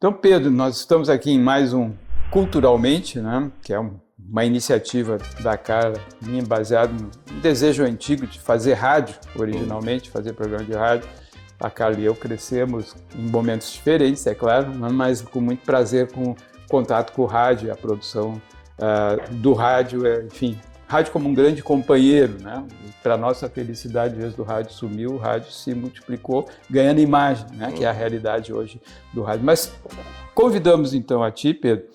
Então, Pedro, nós estamos aqui em mais um Culturalmente, né? Que é uma iniciativa da Carla, minha, baseada no desejo antigo de fazer rádio, originalmente, fazer programa de rádio. A Carla e eu crescemos em momentos diferentes, é claro, mas com muito prazer com o contato com o rádio, a produção do rádio, enfim, rádio como um grande companheiro, né? Para nossa felicidade, desde o rádio sumiu, o rádio se multiplicou, ganhando imagem, né? Que é a realidade hoje do rádio. Mas convidamos então a ti, Pedro,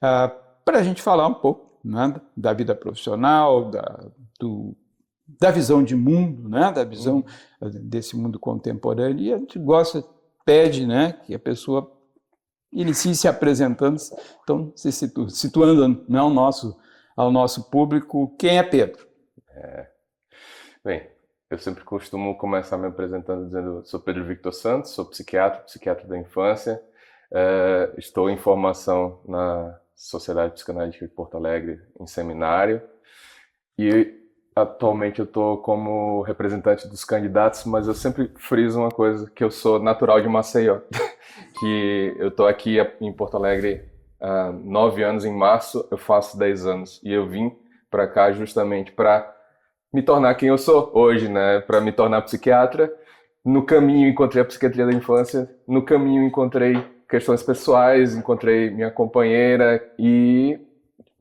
para a gente falar um pouco, né? Da vida profissional, da visão de mundo, né? Da visão desse mundo contemporâneo. E a gente pede, né? Que a pessoa inicie se apresentando, então se situando, né? Ao nosso público, quem é Pedro? Bem, eu sempre costumo começar me apresentando dizendo: sou Pedro Victor Santos, sou psiquiatra da infância, estou em formação na Sociedade Psicanalítica de Porto Alegre, em seminário, e atualmente eu estou como representante dos candidatos, mas eu sempre friso uma coisa, que eu sou natural de Maceió, que eu estou aqui em Porto Alegre há 9 anos, em março eu faço 10 anos, e eu vim para cá justamente para me tornar quem eu sou hoje, né? Para me tornar psiquiatra. No caminho encontrei a psiquiatria da infância, no caminho encontrei questões pessoais, encontrei minha companheira e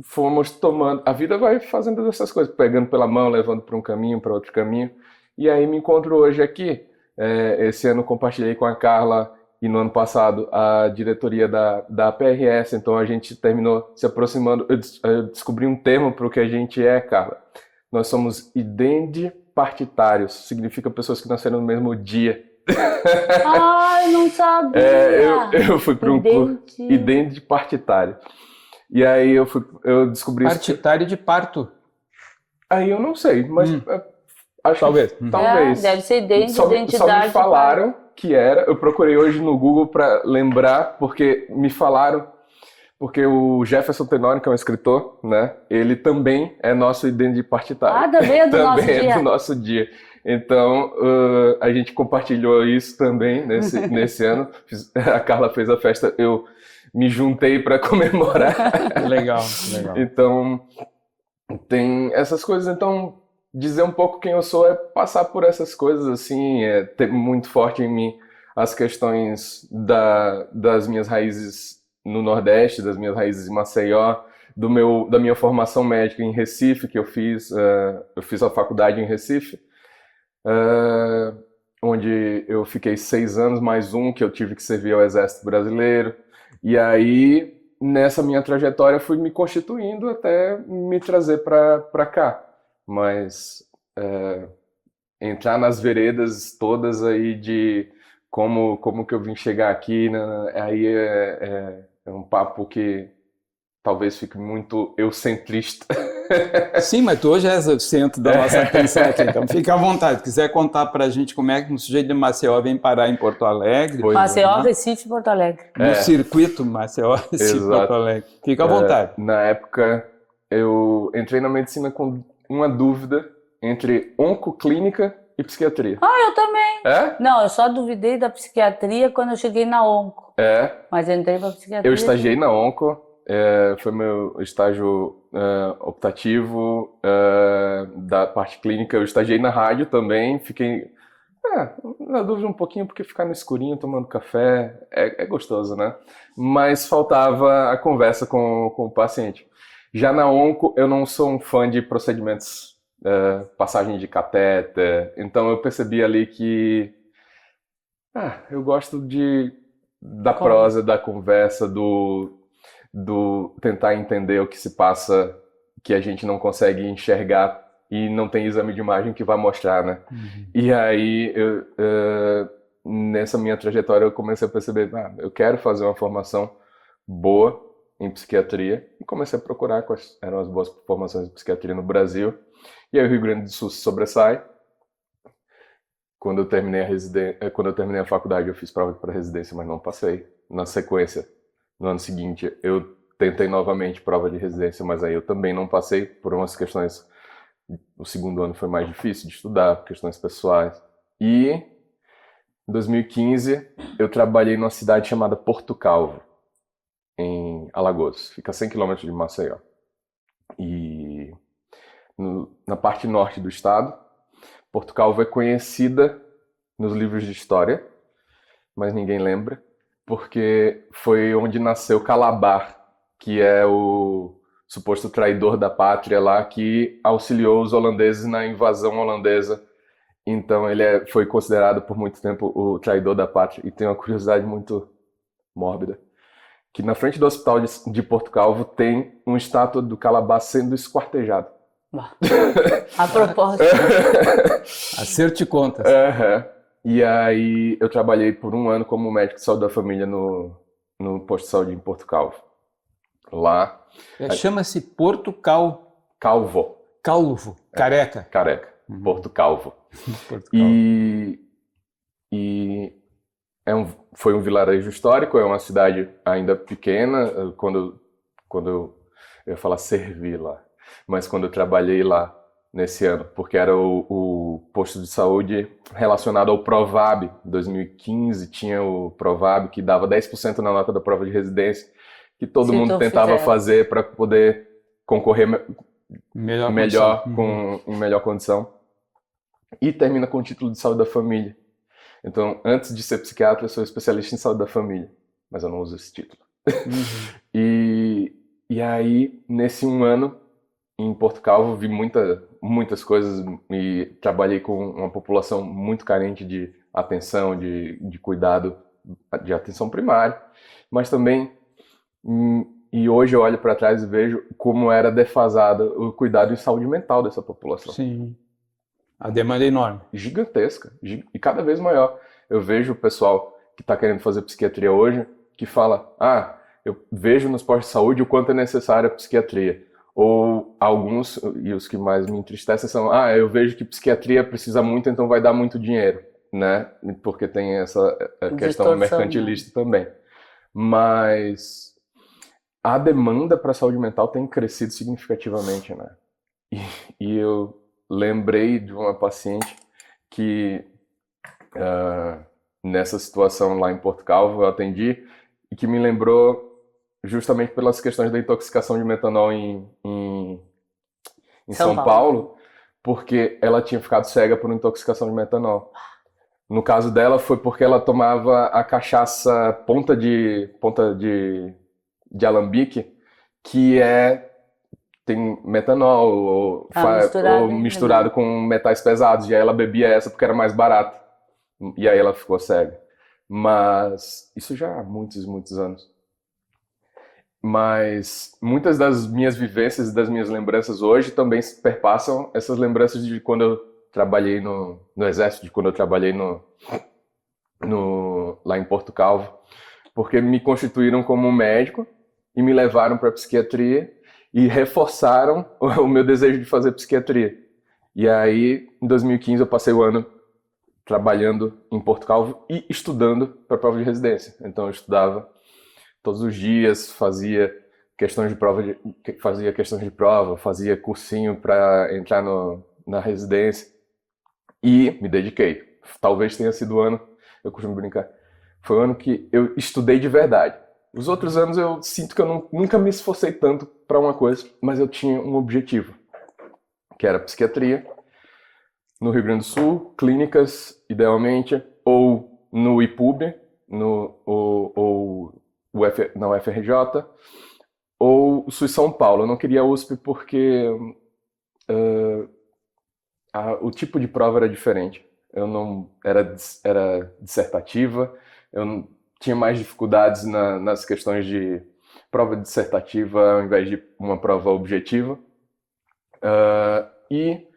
fomos tomando... A vida vai fazendo essas coisas, pegando pela mão, levando para um caminho, para outro caminho. E aí me encontro hoje aqui. Esse ano compartilhei com a Carla e no ano passado a diretoria da PRS, então a gente terminou se aproximando. Eu descobri um termo para o que a gente é, Carla. Nós somos identipartitários, significa pessoas que nasceram no mesmo dia. Ai, não sabia! Eu fui para um curso identipartitário. E aí eu descobri Partitário de parto. Aí eu não sei, mas acho talvez. Que talvez. Deve ser identidade. Só me falaram que era. Eu procurei hoje no Google para lembrar, porque me falaram. Porque o Jefferson Tenório, que é um escritor, né? Ele também é nosso identipartitário. Também é do nosso dia. Também é do nosso dia. Então, a gente compartilhou isso também nesse ano. A Carla fez a festa, eu me juntei para comemorar. Legal. Então, tem essas coisas. Então, dizer um pouco quem eu sou é passar por essas coisas, assim, ter muito forte em mim as questões das minhas raízes no Nordeste, das minhas raízes em Maceió, da minha formação médica em Recife, que eu fiz a faculdade em Recife, onde eu fiquei 6 anos, mais um que eu tive que servir ao Exército Brasileiro. E aí, nessa minha trajetória, fui me constituindo até me trazer para cá. Mas entrar nas veredas todas aí de como que eu vim chegar aqui, né? Aí é um papo que talvez fique muito eucentrista. Sim, mas tu hoje és o centro da nossa atenção aqui, então fica à vontade. Se quiser contar pra gente como é que um sujeito de Maceió vem parar em Porto Alegre. Maceió, né? Recife, Porto Alegre. No circuito Maceió, Recife, Porto Alegre. Fica à vontade. Na época, eu entrei na medicina com uma dúvida entre oncoclínica e psiquiatria. Eu também. Não, eu só duvidei da psiquiatria quando eu cheguei na onco. Mas entrei pra psiquiatria. Eu estagiei na onco, foi meu estágio optativo da parte clínica. Eu estagiei na rádio também, fiquei na dúvida um pouquinho, porque ficar no escurinho tomando café é gostoso, né? Mas faltava a conversa com o paciente. Já na onco, eu não sou um fã de procedimentos, passagem de catéter, então eu percebi ali que eu gosto da prosa, da conversa, do tentar entender o que se passa, que a gente não consegue enxergar e não tem exame de imagem que vai mostrar, né? E aí, nessa minha trajetória, eu comecei a perceber, eu quero fazer uma formação boa em psiquiatria, e comecei a procurar quais eram as boas formações de psiquiatria no Brasil. E aí o Rio Grande do Sul se sobressai. Quando eu terminei a faculdade, eu fiz prova para residência, mas não passei. Na sequência, no ano seguinte, eu tentei novamente prova de residência, mas aí eu também não passei por umas questões. O segundo ano foi mais difícil de estudar, por questões pessoais. E em 2015, eu trabalhei numa cidade chamada Porto Calvo. em Alagoas, fica a 100 quilômetros de Maceió. E na parte norte do estado, Porto Calvo é conhecida nos livros de história, mas ninguém lembra, porque foi onde nasceu Calabar, que é o suposto traidor da pátria lá, que auxiliou os holandeses na invasão holandesa. Então ele foi considerado por muito tempo o traidor da pátria. E tem uma curiosidade muito mórbida, que na frente do hospital de Porto Calvo tem uma estátua do Calabar sendo esquartejado. A propósito. Acerto e contas. E aí eu trabalhei por 1 ano como médico de saúde da família no posto de saúde em Porto Calvo. Lá... Chama-se Porto Calvo. Calvo. Careca. Careca. Porto Calvo. Porto Calvo. E foi um vilarejo histórico, é uma cidade ainda pequena. Quando eu ia falar servi lá, mas quando eu trabalhei lá nesse ano, porque era o posto de saúde relacionado ao Provab. Em 2015 tinha o Provab, que dava 10% na nota da prova de residência, que todo mundo tentava fazer para poder concorrer melhor com melhor condição. E termina com o título de saúde da família. Então, antes de ser psiquiatra, eu sou especialista em saúde da família, mas eu não uso esse título. E aí, nesse 1 ano, em Porto Calvo, vi muitas coisas e trabalhei com uma população muito carente de atenção, de cuidado, de atenção primária, mas também, e hoje eu olho para trás e vejo como era defasado o cuidado em saúde mental dessa população. Sim. A demanda é enorme. Gigantesca, e cada vez maior. Eu vejo o pessoal que está querendo fazer psiquiatria hoje, que fala, eu vejo nos postos de saúde o quanto é necessária a psiquiatria. Ou alguns, e os que mais me entristecem são, eu vejo que psiquiatria precisa muito, então vai dar muito dinheiro, né? Porque tem essa questão mercantilista também. Mas a demanda para a saúde mental tem crescido significativamente, né? E eu lembrei de uma paciente que, nessa situação lá em Porto Calvo, eu atendi, e que me lembrou justamente pelas questões da intoxicação de metanol em São Paulo, porque ela tinha ficado cega por intoxicação de metanol. No caso dela foi porque ela tomava a cachaça ponta de alambique, que tem metanol ou misturado com metais pesados, e aí ela bebia essa porque era mais barato, e aí ela ficou cega. Mas isso já há muitos anos. Mas muitas das minhas vivências e das minhas lembranças hoje também perpassam essas lembranças de quando eu trabalhei no Exército, de quando eu trabalhei lá em Porto Calvo, porque me constituíram como médico e me levaram para a psiquiatria e reforçaram o meu desejo de fazer psiquiatria. E aí, em 2015, eu passei o ano trabalhando em Porto Calvo e estudando para a prova de residência. Então, eu estudava todos os dias, fazia questões de prova, fazia cursinho para entrar na residência e me dediquei. Talvez tenha sido o ano, eu costumo brincar, foi o ano que eu estudei de verdade. Os outros anos eu sinto que eu nunca me esforcei tanto para uma coisa, mas eu tinha um objetivo, que era psiquiatria, no Rio Grande do Sul, clínicas, idealmente, ou no IPUB, na UFRJ, ou o SUS São Paulo. Eu não queria a USP porque o tipo de prova era diferente. Eu não era dissertativa, eu tinha mais dificuldades nas questões de prova dissertativa ao invés de uma prova objetiva. E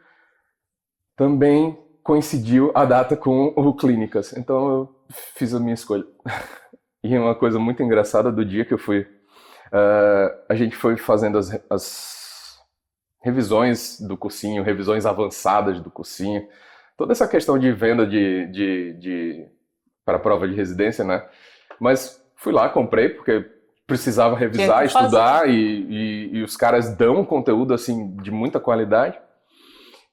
também coincidiu a data com o Clínicas, então eu fiz a minha escolha. E uma coisa muito engraçada do dia que eu fui, a gente foi fazendo as revisões do cursinho, revisões avançadas do cursinho, toda essa questão de venda para a prova de residência, né? Mas fui lá, comprei, porque precisava revisar, estudar, e os caras dão conteúdo assim de muita qualidade.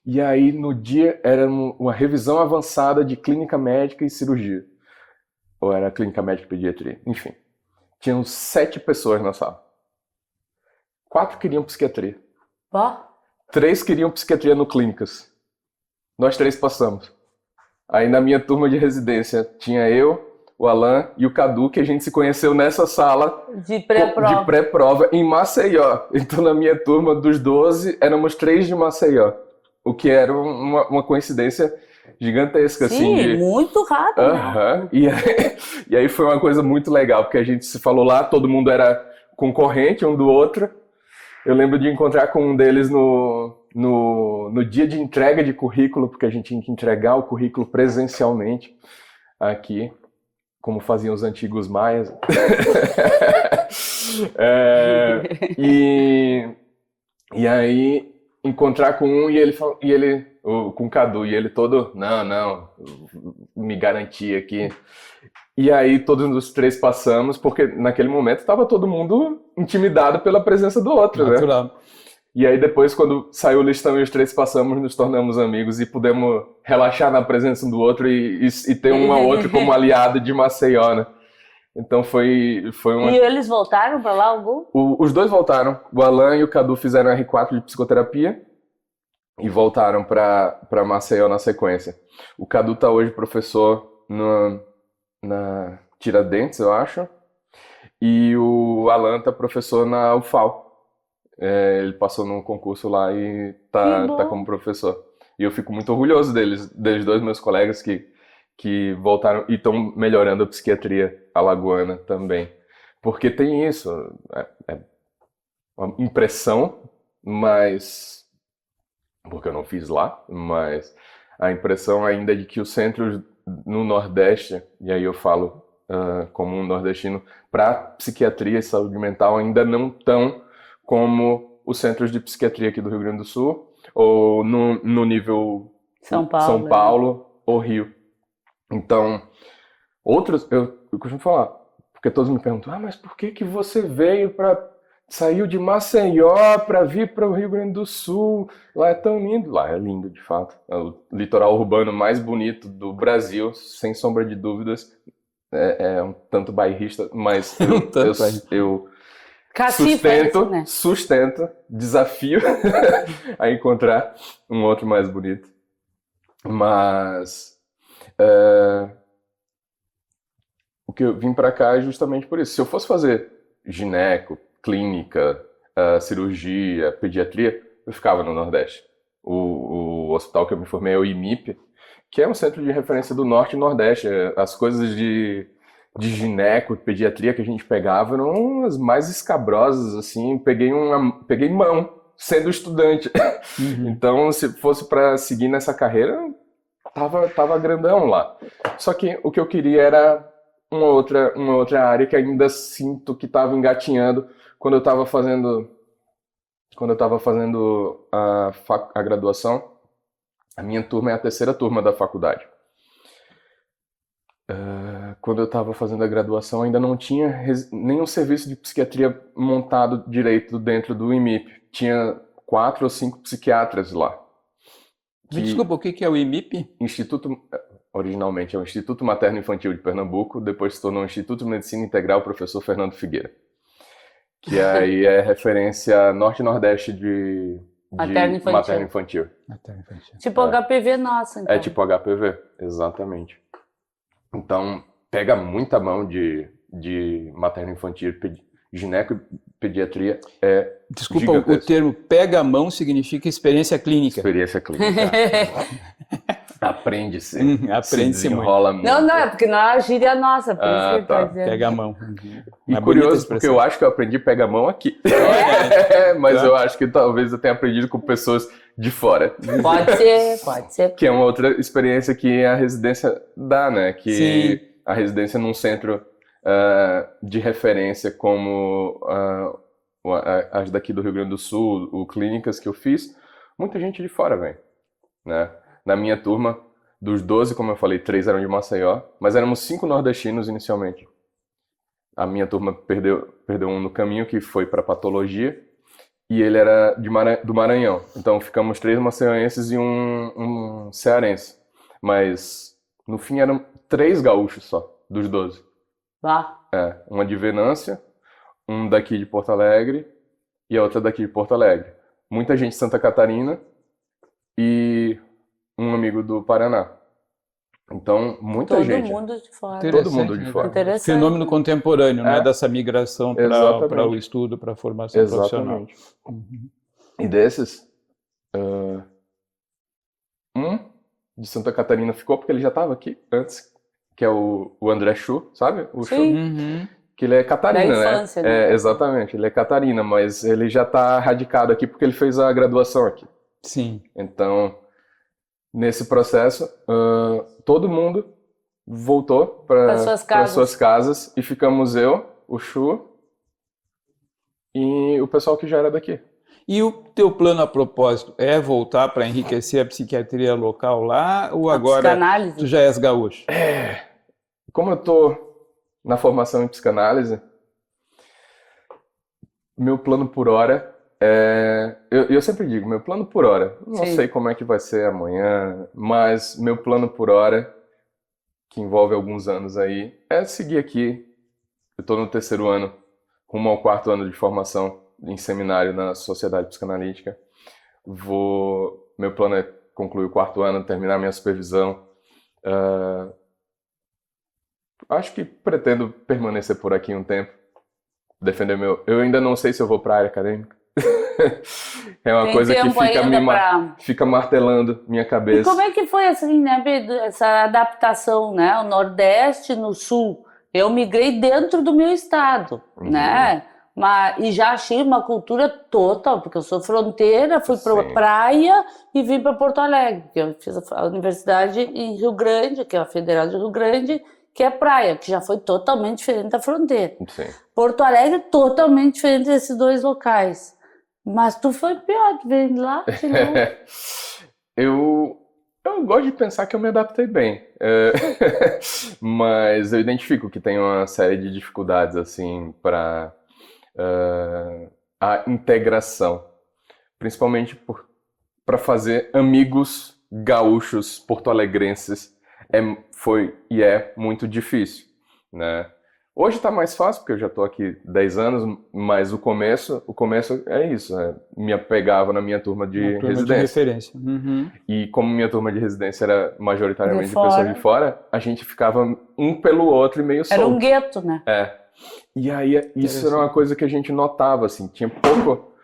E aí, no dia, era uma revisão avançada de clínica médica e cirurgia. Ou era clínica médica e pediatria, enfim. Tinham 7 pessoas na sala. 4 queriam psiquiatria. 3 queriam psiquiatria no Clínicas. Nós 3 passamos. Aí na minha turma de residência tinha eu, o Alan e o Cadu, que a gente se conheceu nessa sala de pré-prova em Maceió. Então na minha turma, dos 12, éramos 3 de Maceió. O que era uma coincidência gigantesca. Sim, assim, muito rápido. Né? E aí foi uma coisa muito legal, porque a gente se falou lá, todo mundo era concorrente um do outro. Eu lembro de encontrar com um deles no dia de entrega de currículo, porque a gente tinha que entregar o currículo presencialmente aqui, como faziam os antigos maias. E aí encontrar com um com o Cadu, e ele todo, não, me garantia aqui. E aí todos os 3 passamos, porque naquele momento estava todo mundo intimidado pela presença do outro, natural, né? E aí depois, quando saiu o listão e os 3 passamos, nos tornamos amigos e pudemos relaxar na presença um do outro e ter um ao outro como aliado de Maceió, né? Então foi uma... E eles voltaram para lá, algum? Os 2 voltaram. O Alan e o Cadu fizeram R4 de psicoterapia e voltaram para Maceió na sequência. O Cadu tá hoje professor na Tiradentes, eu acho, e o Alan tá professor na UFAL. Ele passou num concurso lá e tá como professor. E eu fico muito orgulhoso deles 2 meus colegas que voltaram e estão melhorando a psiquiatria alagoana também. Porque tem isso, é uma impressão, mas... porque eu não fiz lá, mas a impressão ainda é de que os centros no Nordeste, e aí eu falo como um nordestino, para psiquiatria e saúde mental ainda não estão como os centros de psiquiatria aqui do Rio Grande do Sul, ou no nível São Paulo ou Rio. Então, outros, eu costumo falar, porque todos me perguntam, mas por que você saiu de Maceió para vir para o Rio Grande do Sul? Lá é tão lindo. Lá é lindo, de fato. É o litoral urbano mais bonito do Brasil, sem sombra de dúvidas. É um tanto bairrista, mas eu sustento, desafio a encontrar um outro mais bonito. Mas o que eu vim para cá é justamente por isso. Se eu fosse fazer gineco, clínica, cirurgia, pediatria, eu ficava no Nordeste. O hospital que eu me formei é o IMIP, que é um centro de referência do Norte e Nordeste. As coisas de gineco, pediatria que a gente pegava eram as mais escabrosas, assim. Peguei mão sendo estudante. Uhum. Então, se fosse para seguir nessa carreira, tava grandão lá. Só que o que eu queria era uma outra área que ainda sinto que estava engatinhando quando eu estava fazendo a graduação. A minha turma é a 3ª turma da faculdade. Quando eu estava fazendo a graduação, ainda não tinha nenhum serviço de psiquiatria montado direito dentro do IMIP. Tinha 4 ou 5 psiquiatras lá. Desculpa, o que é o IMIP? Originalmente é o Instituto Materno Infantil de Pernambuco, depois se tornou o Instituto de Medicina Integral Professor Fernando Figueira. Que aí é referência norte e nordeste de materno infantil. Tipo HPV nossa, então. É tipo HPV, exatamente. Então, pega muita mão de materno infantil, gineco e pediatria. Desculpa, gigantesco. O termo pega a mão significa experiência clínica. Experiência clínica. Aprende-se. Aprende-se muito. Não, é porque não é a gíria nossa, por isso que ele tá dizendo. Pega a mão. E curioso, porque eu acho que eu aprendi pega a mão aqui. Mas eu acho que talvez eu tenha aprendido com pessoas de fora. Pode ser. Que é uma outra experiência que a residência dá, né? Que Sim. A residência num centro de referência como as daqui do Rio Grande do Sul, o Clínicas que eu fiz, muita gente de fora vem, né? Na minha turma, dos 12, como eu falei, 3 eram de Maceió, mas éramos 5 nordestinos inicialmente. A minha turma perdeu um no caminho, que foi para patologia, e ele era do Maranhão. Então ficamos 3 maceioenses e um cearense. Mas no fim eram 3 gaúchos só, dos 12. uma de Venância, um daqui de Porto Alegre e a outra daqui de Porto Alegre. Muita gente de Santa Catarina e um amigo do Paraná. Então, muita gente. Todo mundo de fora. Todo mundo de fora. Fenômeno contemporâneo, né? Dessa migração para o estudo, para a formação profissional. E desses, um de Santa Catarina ficou porque ele já estava aqui antes, que é o André Chu, sabe? O Chu. Que ele é Catarina, da infância, né? Exatamente, ele é Catarina, mas ele já está radicado aqui porque ele fez a graduação aqui. Sim. Então, nesse processo, todo mundo voltou para suas casas e ficamos eu, o Chu e o pessoal que já era daqui. E o teu plano a propósito é voltar para enriquecer a psiquiatria local lá ou agora tu já és gaúcho? Como eu tô na formação em psicanálise, meu plano por hora eu sempre digo, meu plano por hora, não sei como é que vai ser amanhã, mas meu plano por hora, que envolve alguns anos aí, é seguir aqui. Eu tô no 3º ano, rumo ao 4º ano de formação em seminário na Sociedade Psicanalítica. Meu plano é concluir o 4º ano, terminar minha supervisão. Acho que pretendo permanecer por aqui um tempo, defender eu ainda não sei se eu vou para a área acadêmica. É uma coisa que fica martelando minha cabeça. E como é que foi assim, né, essa adaptação, né? O Nordeste no Sul. Eu migrei dentro do meu estado, né? E já achei uma cultura total, porque eu sou fronteira, fui para praia e vim para Porto Alegre. Eu fiz a universidade em Rio Grande, que é a Federal de Rio Grande, que é praia, que já foi totalmente diferente da fronteira. Sim. Porto Alegre totalmente diferente desses dois locais. Mas tu foi pior, tu veio de lá, Eu gosto de pensar que eu me adaptei bem, mas eu identifico que tem uma série de dificuldades assim para a integração, principalmente para fazer amigos gaúchos porto-alegrenses foi e é muito difícil, né? Hoje está mais fácil, porque eu já estou aqui 10 anos, mas o começo é isso, me apegava na minha turma de residência. De referência. E como minha turma de residência era majoritariamente de pessoas de fora, a gente ficava um pelo outro e meio solto. Era um gueto, né? E aí isso era uma coisa que a gente notava, assim, tinha pouco...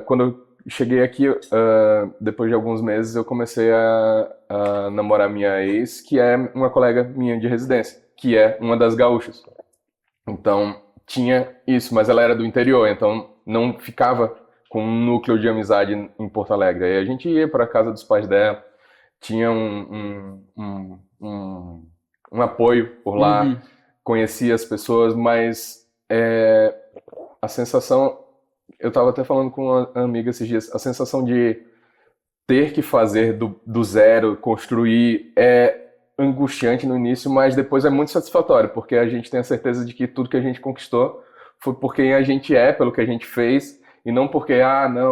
quando eu cheguei aqui, depois de alguns meses, eu comecei a namorar minha ex, que é uma colega minha de residência, que é uma das gaúchas. Então, tinha isso, mas ela era do interior, então não ficava com um núcleo de amizade em Porto Alegre. Aí a gente ia para a casa dos pais dela, tinha um apoio por lá, conhecia as pessoas, mas a sensação... Eu estava até falando com uma amiga esses dias, a sensação de ter que fazer do zero, construir, é angustiante no início, mas depois é muito satisfatório, porque a gente tem a certeza de que tudo que a gente conquistou foi por quem a gente é, pelo que a gente fez, e não porque,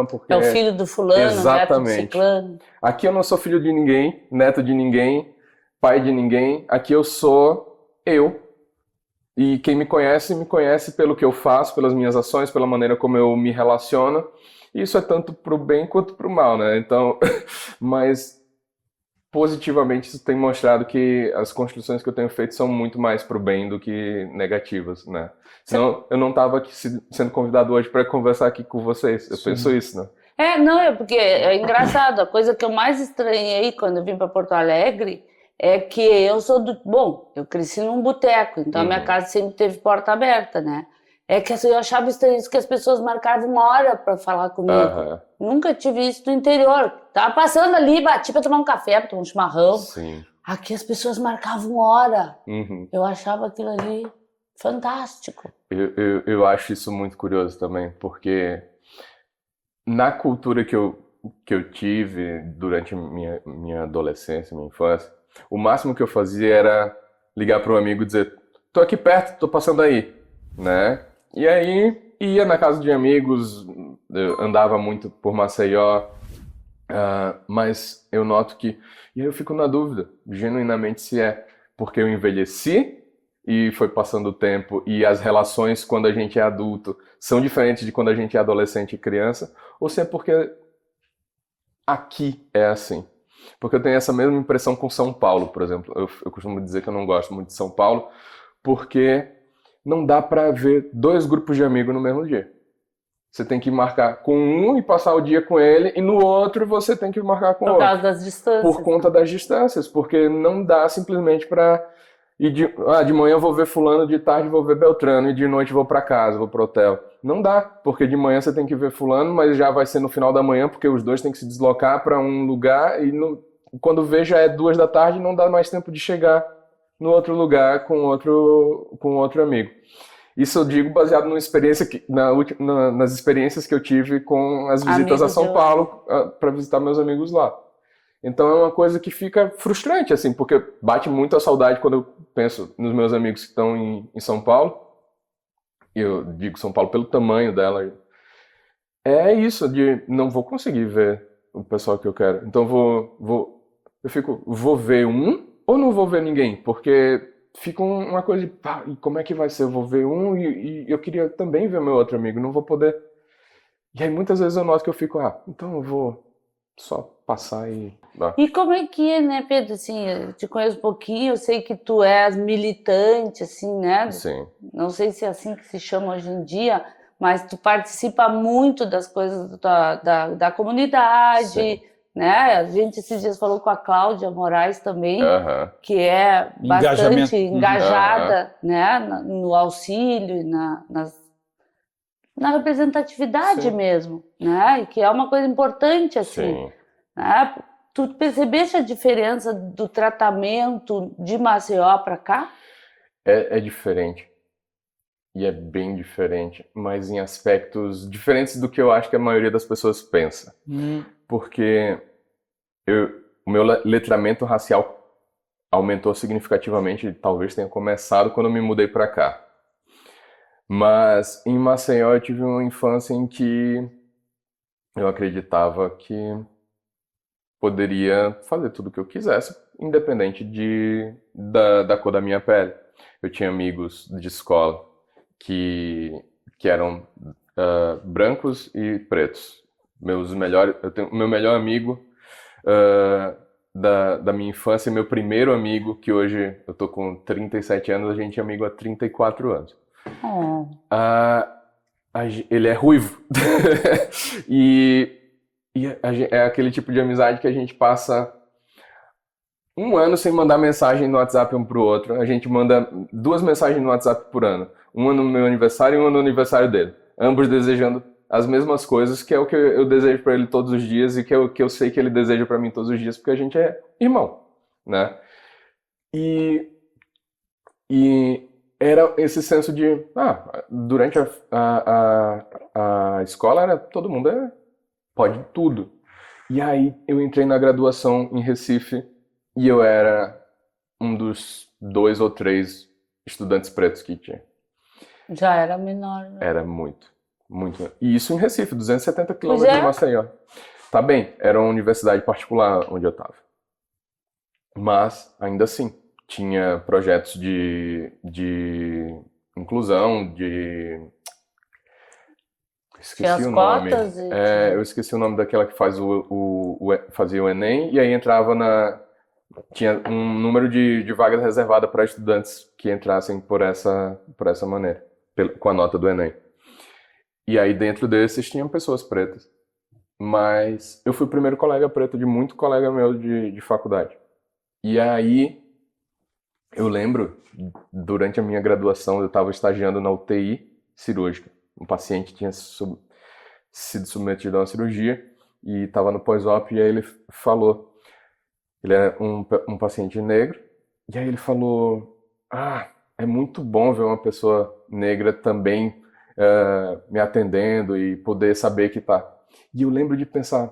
porque... É o filho do fulano, exatamente. Neto do ciclano. Aqui eu não sou filho de ninguém, neto de ninguém, pai de ninguém, aqui eu sou eu. E quem me conhece pelo que eu faço, pelas minhas ações, pela maneira como eu me relaciono. E isso é tanto pro bem quanto pro mal, né? Então, mas positivamente isso tem mostrado que as construções que eu tenho feito são muito mais pro bem do que negativas, né? Senão eu não estava aqui sendo convidado hoje para conversar aqui com vocês. Eu penso isso, né? Porque é engraçado. A coisa que eu mais estranhei quando eu vim para Porto Alegre é que eu sou Bom, eu cresci num boteco, então a minha casa sempre teve porta aberta, né? É que eu achava estranho que as pessoas marcavam uma hora para falar comigo. Nunca tive isso no interior. Tava passando ali, bati para tomar um café, para tomar um chimarrão. Sim. Aqui as pessoas marcavam hora. Eu achava aquilo ali fantástico. Eu acho isso muito curioso também, porque na cultura que eu tive durante minha adolescência, minha infância, o máximo que eu fazia era ligar para um amigo e dizer: tô aqui perto, tô passando aí, né? E aí ia na casa de amigos, eu andava muito por Maceió, mas eu noto que... E aí eu fico na dúvida, genuinamente, se é porque eu envelheci e foi passando o tempo e as relações quando a gente é adulto são diferentes de quando a gente é adolescente e criança, ou se é porque aqui é assim. Porque eu tenho essa mesma impressão com São Paulo, por exemplo. Eu costumo dizer que eu não gosto muito de São Paulo, porque não dá pra ver dois grupos de amigos no mesmo dia. Você tem que marcar com um e passar o dia com ele, e no outro você tem que marcar com o Por outro. causa das distâncias. Por conta das distâncias, porque não dá simplesmente pra ir de manhã eu vou ver fulano, de tarde vou ver Beltrano, e de noite vou pra casa, vou pro hotel. Não dá, porque de manhã você tem que ver fulano, mas já vai ser no final da manhã, porque os dois têm que se deslocar pra um lugar, e quando vê já é 2 da tarde, não dá mais tempo de chegar no outro lugar com outro amigo. Isso eu digo baseado numa experiência nas experiências que eu tive com as visitas a São Paulo para visitar meus amigos lá. Então é uma coisa que fica frustrante, assim, porque bate muito a saudade quando eu penso nos meus amigos que estão em São Paulo. E eu digo São Paulo pelo tamanho dela. É isso, de não vou conseguir ver o pessoal que eu quero. Então vou ver um ou não vou ver ninguém? Porque fica uma coisa de, pá, e como é que vai ser? Eu vou ver um e eu queria também ver meu outro amigo, não vou poder. E aí muitas vezes eu noto que eu fico, então eu vou só passar e... E como é que é, né, Pedro? Assim, eu te conheço um pouquinho, eu sei que tu és militante, assim, né? Sim. Não sei se é assim que se chama hoje em dia, mas tu participa muito das coisas da comunidade, Sim. né? A gente esses dias falou com a Cláudia Moraes também, que é Engajamento. bastante engajada, né? No auxílio, na representatividade Sim. mesmo, né? E que é uma coisa importante, assim, Sim. né? Tu percebeste a diferença do tratamento de Maceió para cá? É diferente. E é bem diferente, mas em aspectos diferentes do que eu acho que a maioria das pessoas pensa. Porque o meu letramento racial aumentou significativamente, talvez tenha começado quando eu me mudei para cá. Mas em Maceió eu tive uma infância em que eu acreditava que poderia fazer tudo o que eu quisesse, independente da cor da minha pele. Eu tinha amigos de escola que eram brancos e pretos. O meu melhor amigo da minha infância, meu primeiro amigo, que hoje eu tô com 37 anos, a gente é amigo há 34 anos. Ele é ruivo. É aquele tipo de amizade que a gente passa 1 ano sem mandar mensagem no WhatsApp um pro outro. A gente manda 2 mensagens no WhatsApp por ano. Uma no meu aniversário e uma no aniversário dele. Ambos desejando as mesmas coisas, que é o que eu desejo para ele todos os dias e que eu sei que ele deseja para mim todos os dias, porque a gente é irmão, né? E era esse senso de, durante a escola todo mundo pode tudo. E aí eu entrei na graduação em Recife e eu era um dos 2 ou 3 estudantes pretos que tinha. Já era menor, né? Era muito, muito. E isso em Recife, 270 quilômetros de Maceió. Tá bem, era uma universidade particular onde eu estava. Mas, ainda assim, tinha projetos de inclusão, Esqueci o nome. Eu esqueci o nome daquela que fazia o Enem, e aí entrava tinha um número de vagas reservadas para estudantes que entrassem por essa maneira, com a nota do Enem. E aí dentro desses tinham pessoas pretas. Mas eu fui o primeiro colega preto de muito colega meu de faculdade. E aí eu lembro, durante a minha graduação, eu estava estagiando na UTI cirúrgica. Um paciente tinha sido submetido a uma cirurgia e estava no pós-op, e aí ele falou, ele é um paciente negro, e aí ele falou, é muito bom ver uma pessoa negra também me atendendo e poder saber que tá. E eu lembro de pensar,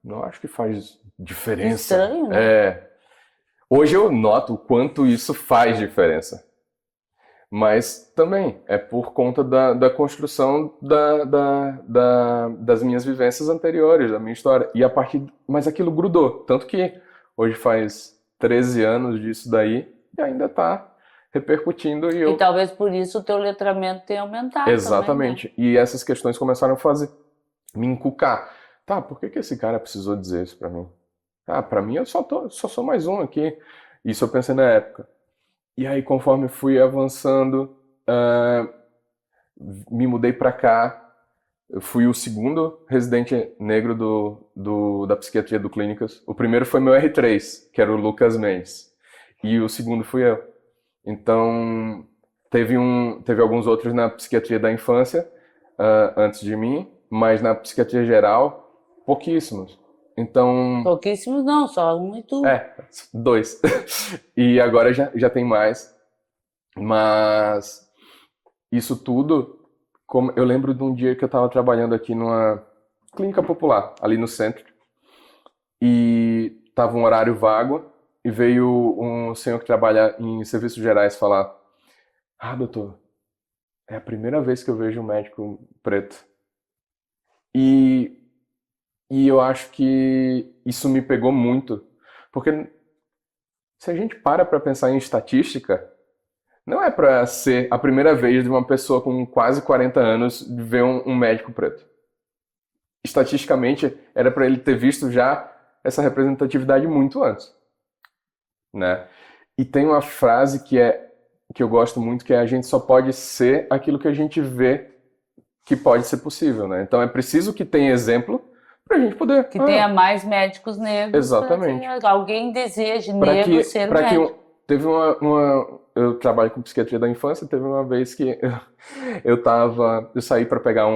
não acho que faz diferença. Estranho, né? Hoje eu noto o quanto isso faz diferença. Mas também é por conta da construção das minhas vivências anteriores, da minha história. Mas aquilo grudou. Tanto que hoje faz 13 anos disso daí e ainda tá repercutindo e E talvez por isso o teu letramento tenha aumentado. Exatamente. Também, né? E essas questões começaram a me encucar. Tá, por que esse cara precisou dizer isso pra mim? Ah, pra mim eu só sou mais um aqui. Isso eu pensei na época. E aí, conforme fui avançando, me mudei pra cá. Eu fui o segundo residente negro da psiquiatria do Clínicas. O primeiro foi meu R3, que era o Lucas Mendes. E o segundo fui eu. Então, teve alguns outros na psiquiatria da infância, antes de mim, mas na psiquiatria geral, pouquíssimos. Então, Pouquíssimos não, só um e tu. 2. E agora já tem mais. Mas isso tudo, como eu lembro de um dia que eu estava trabalhando aqui numa clínica popular, ali no centro, e estava um horário vago, e veio um senhor que trabalha em serviços gerais falar: ah, doutor, é a primeira vez que eu vejo um médico preto. E eu acho que isso me pegou muito, porque se a gente para pensar em estatística, não é para ser a primeira vez de uma pessoa com quase 40 anos ver um médico preto. Estatisticamente, era para ele ter visto já essa representatividade muito antes, né? E tem uma frase que eu gosto muito, que é: a gente só pode ser aquilo que a gente vê que pode ser possível, né? Então é preciso que tenha exemplo para a gente poder... Que tenha mais médicos negros. Exatamente. Para que alguém deseje negro ser médico. Teve eu trabalho com psiquiatria da infância, teve uma vez que eu saí para pegar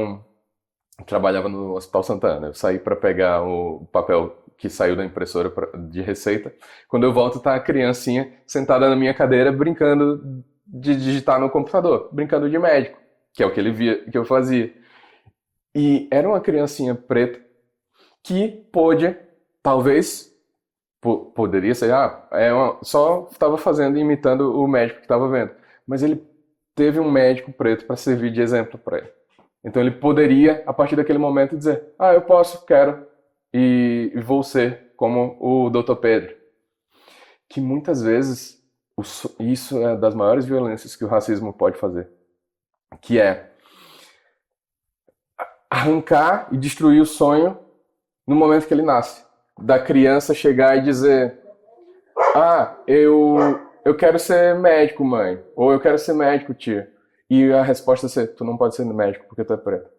trabalhava no Hospital Santana, eu saí para pegar o papel que saiu da impressora de receita. Quando eu volto, tá a criancinha sentada na minha cadeira brincando de digitar no computador, brincando de médico, que é o que ele via que eu fazia. E era uma criancinha preta que pôde, talvez, poderia ser, só estava imitando o médico que estava vendo. Mas ele teve um médico preto para servir de exemplo para ele. Então ele poderia, a partir daquele momento, dizer: eu posso, quero, e vou ser como o Dr. Pedro. Que muitas vezes, isso é das maiores violências que o racismo pode fazer. Que é arrancar e destruir o sonho no momento que ele nasce. Da criança chegar e dizer: eu quero ser médico, mãe. Ou eu quero ser médico, tia. E a resposta ser: tu não pode ser médico porque tu é preto.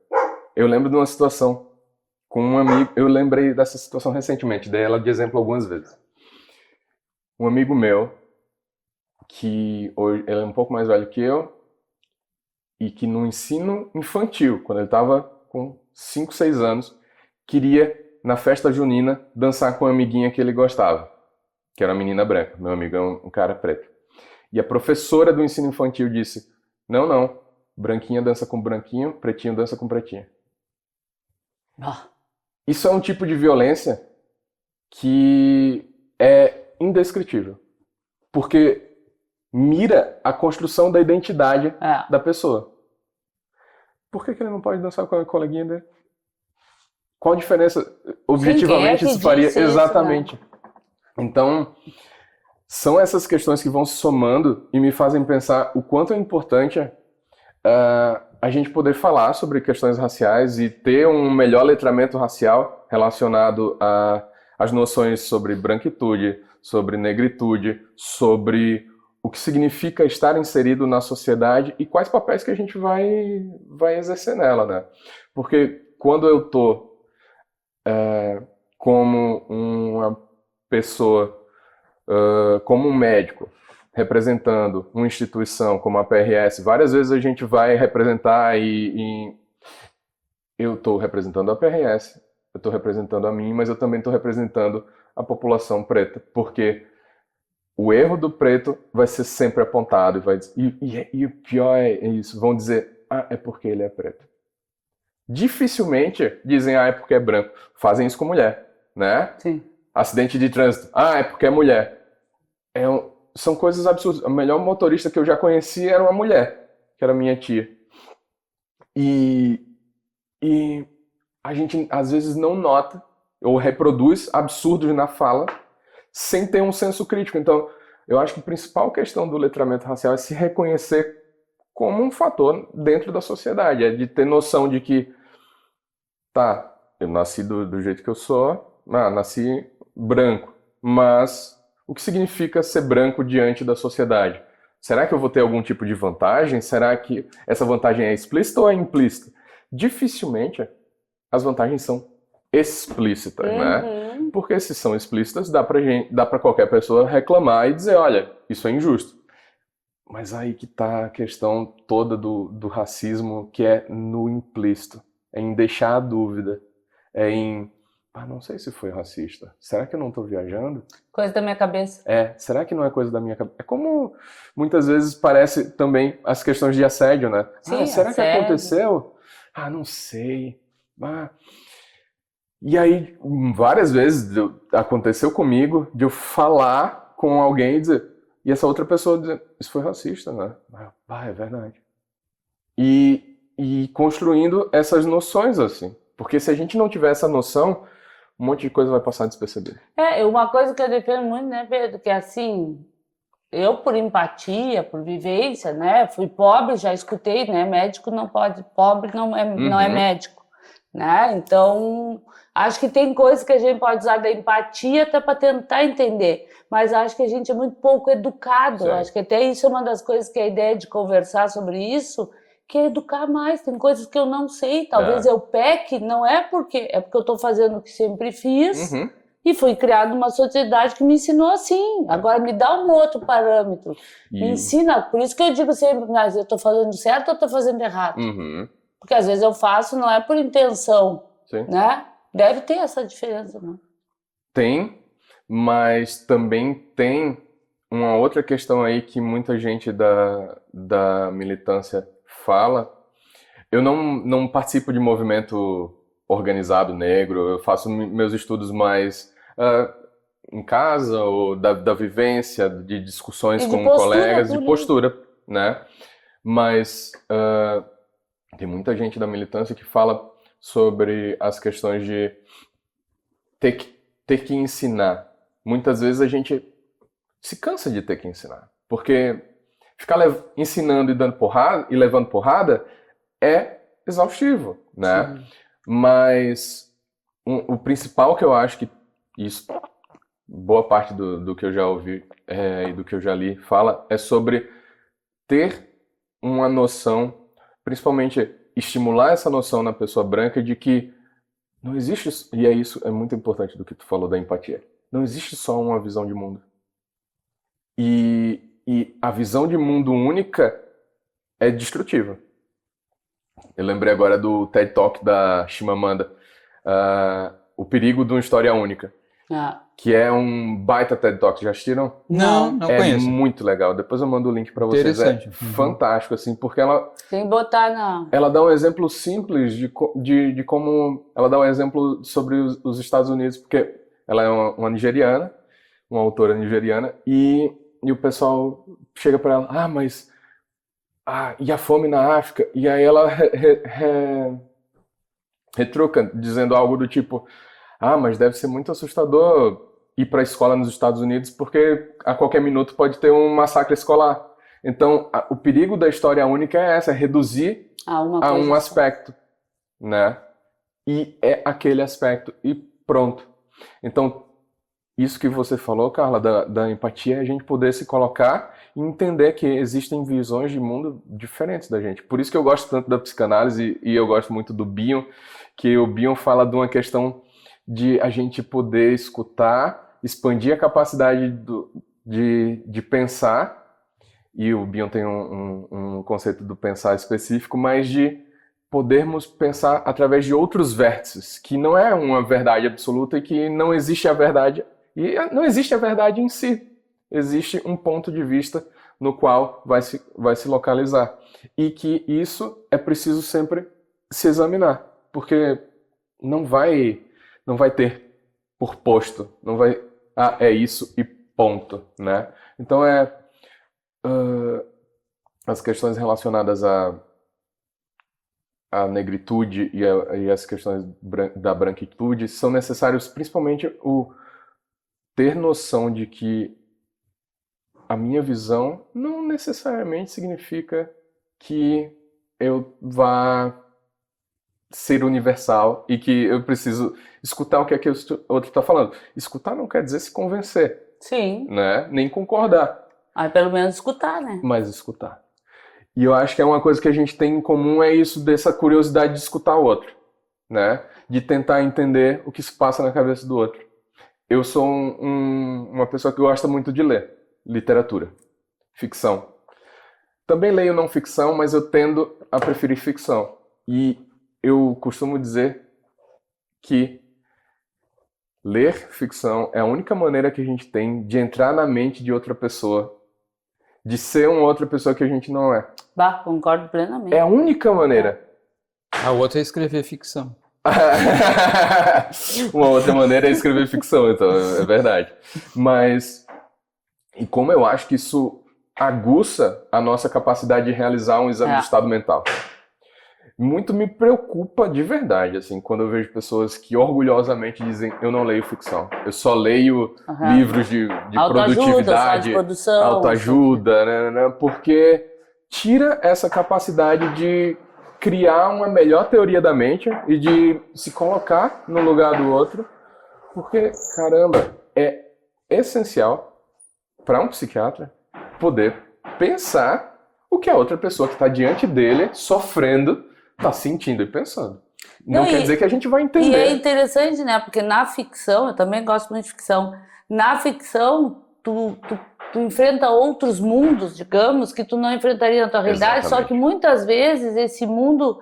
Eu lembro de uma situação com um amigo, eu lembrei dessa situação recentemente, dei ela de exemplo algumas vezes. Um amigo meu, que hoje ele é um pouco mais velho que eu, e que no ensino infantil, quando ele estava com 5, 6 anos, queria, na festa junina, dançar com uma amiguinha que ele gostava, que era uma menina branca. Meu amigo é um cara preto. E a professora do ensino infantil disse: não, branquinha dança com branquinho, pretinho dança com pretinho. Isso é um tipo de violência que é indescritível, porque mira a construção da identidade da pessoa. Por que ele não pode dançar com a coleguinha dele? Qual a diferença? Objetivamente, isso faria... Exatamente. Isso, né? Então, são essas questões que vão se somando e me fazem pensar o quanto é importante a gente poder falar sobre questões raciais e ter um melhor letramento racial relacionado às noções sobre branquitude, sobre negritude, sobre o que significa estar inserido na sociedade e quais papéis que a gente vai exercer nela, né? Porque quando eu tô como uma pessoa, como um médico, representando uma instituição como a PRS, várias vezes a gente vai representar e eu estou representando a PRS, eu estou representando a mim, mas eu também estou representando a população preta, porque o erro do preto vai ser sempre apontado e o pior é isso, vão dizer: é porque ele é preto. Dificilmente dizem: é porque é branco. Fazem isso com mulher, né? Sim. Acidente de trânsito: é porque é mulher. São coisas absurdas. A melhor motorista que eu já conheci era uma mulher, que era minha tia. E a gente às vezes não nota ou reproduz absurdos na fala sem ter um senso crítico. Então, eu acho que a principal questão do letramento racial é se reconhecer como um fator dentro da sociedade, é de ter noção de que, tá, eu nasci do jeito que eu sou, nasci branco, mas o que significa ser branco diante da sociedade? Será que eu vou ter algum tipo de vantagem? Será que essa vantagem é explícita ou é implícita? Dificilmente as vantagens são explícitas, né? Porque se são explícitas, dá pra qualquer pessoa reclamar e dizer, olha, isso é injusto. Mas aí que tá a questão toda do racismo, que é no implícito. É em deixar a dúvida. É em, não sei se foi racista. Será que eu não tô viajando? Coisa da minha cabeça. Será que não é coisa da minha cabeça? É como muitas vezes parece também as questões de assédio, né? Sim, será que assédio. aconteceu? Não sei. E aí, várias vezes aconteceu comigo de eu falar com alguém e dizer, e essa outra pessoa dizer, isso foi racista, né? É verdade. E construindo essas noções assim. Porque se a gente não tiver essa noção, um monte de coisa vai passar despercebida. Uma coisa que eu defendo muito, né, Pedro, que assim, eu por empatia, por vivência, né, fui pobre, já escutei, né, médico não pode, pobre não é médico, né, então acho que tem coisas que a gente pode usar da empatia até para tentar entender, mas acho que a gente é muito pouco educado, acho que até isso é uma das coisas que a ideia de conversar sobre isso, que é educar mais, tem coisas que eu não sei, talvez eu peque, não é porque eu estou fazendo o que sempre fiz, e fui criado numa sociedade que me ensinou assim, agora me dá um outro parâmetro, me ensina, por isso que eu digo sempre, mas eu estou fazendo certo ou estou fazendo errado? Porque às vezes eu faço, não é por intenção, né? Deve ter essa diferença, né? Tem, mas também tem uma outra questão aí que muita gente da militância fala. Eu não participo de movimento organizado negro, eu faço meus estudos mais em casa, ou da vivência, de discussões com colegas, de postura, né? Mas tem muita gente da militância que fala sobre as questões de ter que ensinar. Muitas vezes a gente se cansa de ter que ensinar, porque ficar ensinando e dando porrada e levando porrada é exaustivo, né? Sim. Mas o principal que eu acho que isso, boa parte do que eu já ouvi e do que eu já li fala, é sobre ter uma noção, principalmente estimular essa noção na pessoa branca de que não existe, e isso é muito importante do que tu falou da empatia, não existe só uma visão de mundo. E a visão de mundo única é destrutiva. Eu lembrei agora do TED Talk da Chimamanda, O Perigo de uma História Única, que é um baita TED Talk. Já assistiram? Não conheço. É muito legal. Depois eu mando o link para vocês. Interessante. É fantástico, assim, porque ela... Tem que botar na... Ela dá um exemplo simples de como... Ela dá um exemplo sobre os Estados Unidos, porque ela é uma nigeriana, uma autora nigeriana, e o pessoal chega para ela, mas... e a fome na África? E aí ela retruca, dizendo algo do tipo, mas deve ser muito assustador ir para a escola nos Estados Unidos, porque a qualquer minuto pode ter um massacre escolar. Então, o perigo da história única é essa, é reduzir a um aspecto, né? E é aquele aspecto, e pronto. Então, isso que você falou, Carla, da empatia, é a gente poder se colocar e entender que existem visões de mundo diferentes da gente. Por isso que eu gosto tanto da psicanálise e eu gosto muito do Bion, que o Bion fala de uma questão de a gente poder escutar, expandir a capacidade de pensar, e o Bion tem um conceito do pensar específico, mas de podermos pensar através de outros vértices, que não é uma verdade absoluta e que não existe a verdade. E não existe a verdade em si. Existe um ponto de vista no qual vai se localizar. E que isso é preciso sempre se examinar. Porque não vai ter por posto. Não vai... é isso e ponto, né? Então as questões relacionadas à negritude e as questões da branquitude são necessários, principalmente ter noção de que a minha visão não necessariamente significa que eu vá ser universal e que eu preciso escutar o que o outro está falando. Escutar não quer dizer se convencer, Sim. né? Nem concordar. Aí pelo menos escutar, né? Mas escutar. E eu acho que é uma coisa que a gente tem em comum, é isso dessa curiosidade de escutar o outro, né? De tentar entender o que se passa na cabeça do outro. Eu sou uma pessoa que gosta muito de ler literatura, ficção. Também leio não ficção, mas eu tendo a preferir ficção. E eu costumo dizer que ler ficção é a única maneira que a gente tem de entrar na mente de outra pessoa, de ser uma outra pessoa que a gente não é. Bah, concordo plenamente. É a única maneira. A outra é escrever ficção. Uma outra maneira é escrever ficção, então, é verdade. Mas, e como eu acho que isso aguça a nossa capacidade de realizar um exame de estado mental. Muito me preocupa de verdade, assim, quando eu vejo pessoas que orgulhosamente dizem: eu não leio ficção, eu só leio livros de produtividade, autoajuda, né, porque tira essa capacidade de criar uma melhor teoria da mente e de se colocar no lugar do outro, porque, caramba, é essencial para um psiquiatra poder pensar o que a outra pessoa que está diante dele, sofrendo, está sentindo e pensando. Não quer dizer que a gente vai entender. E é interessante, né? Porque na ficção, eu também gosto muito de ficção, na ficção, tu enfrenta outros mundos, digamos, que tu não enfrentaria na tua realidade, só que muitas vezes esse mundo,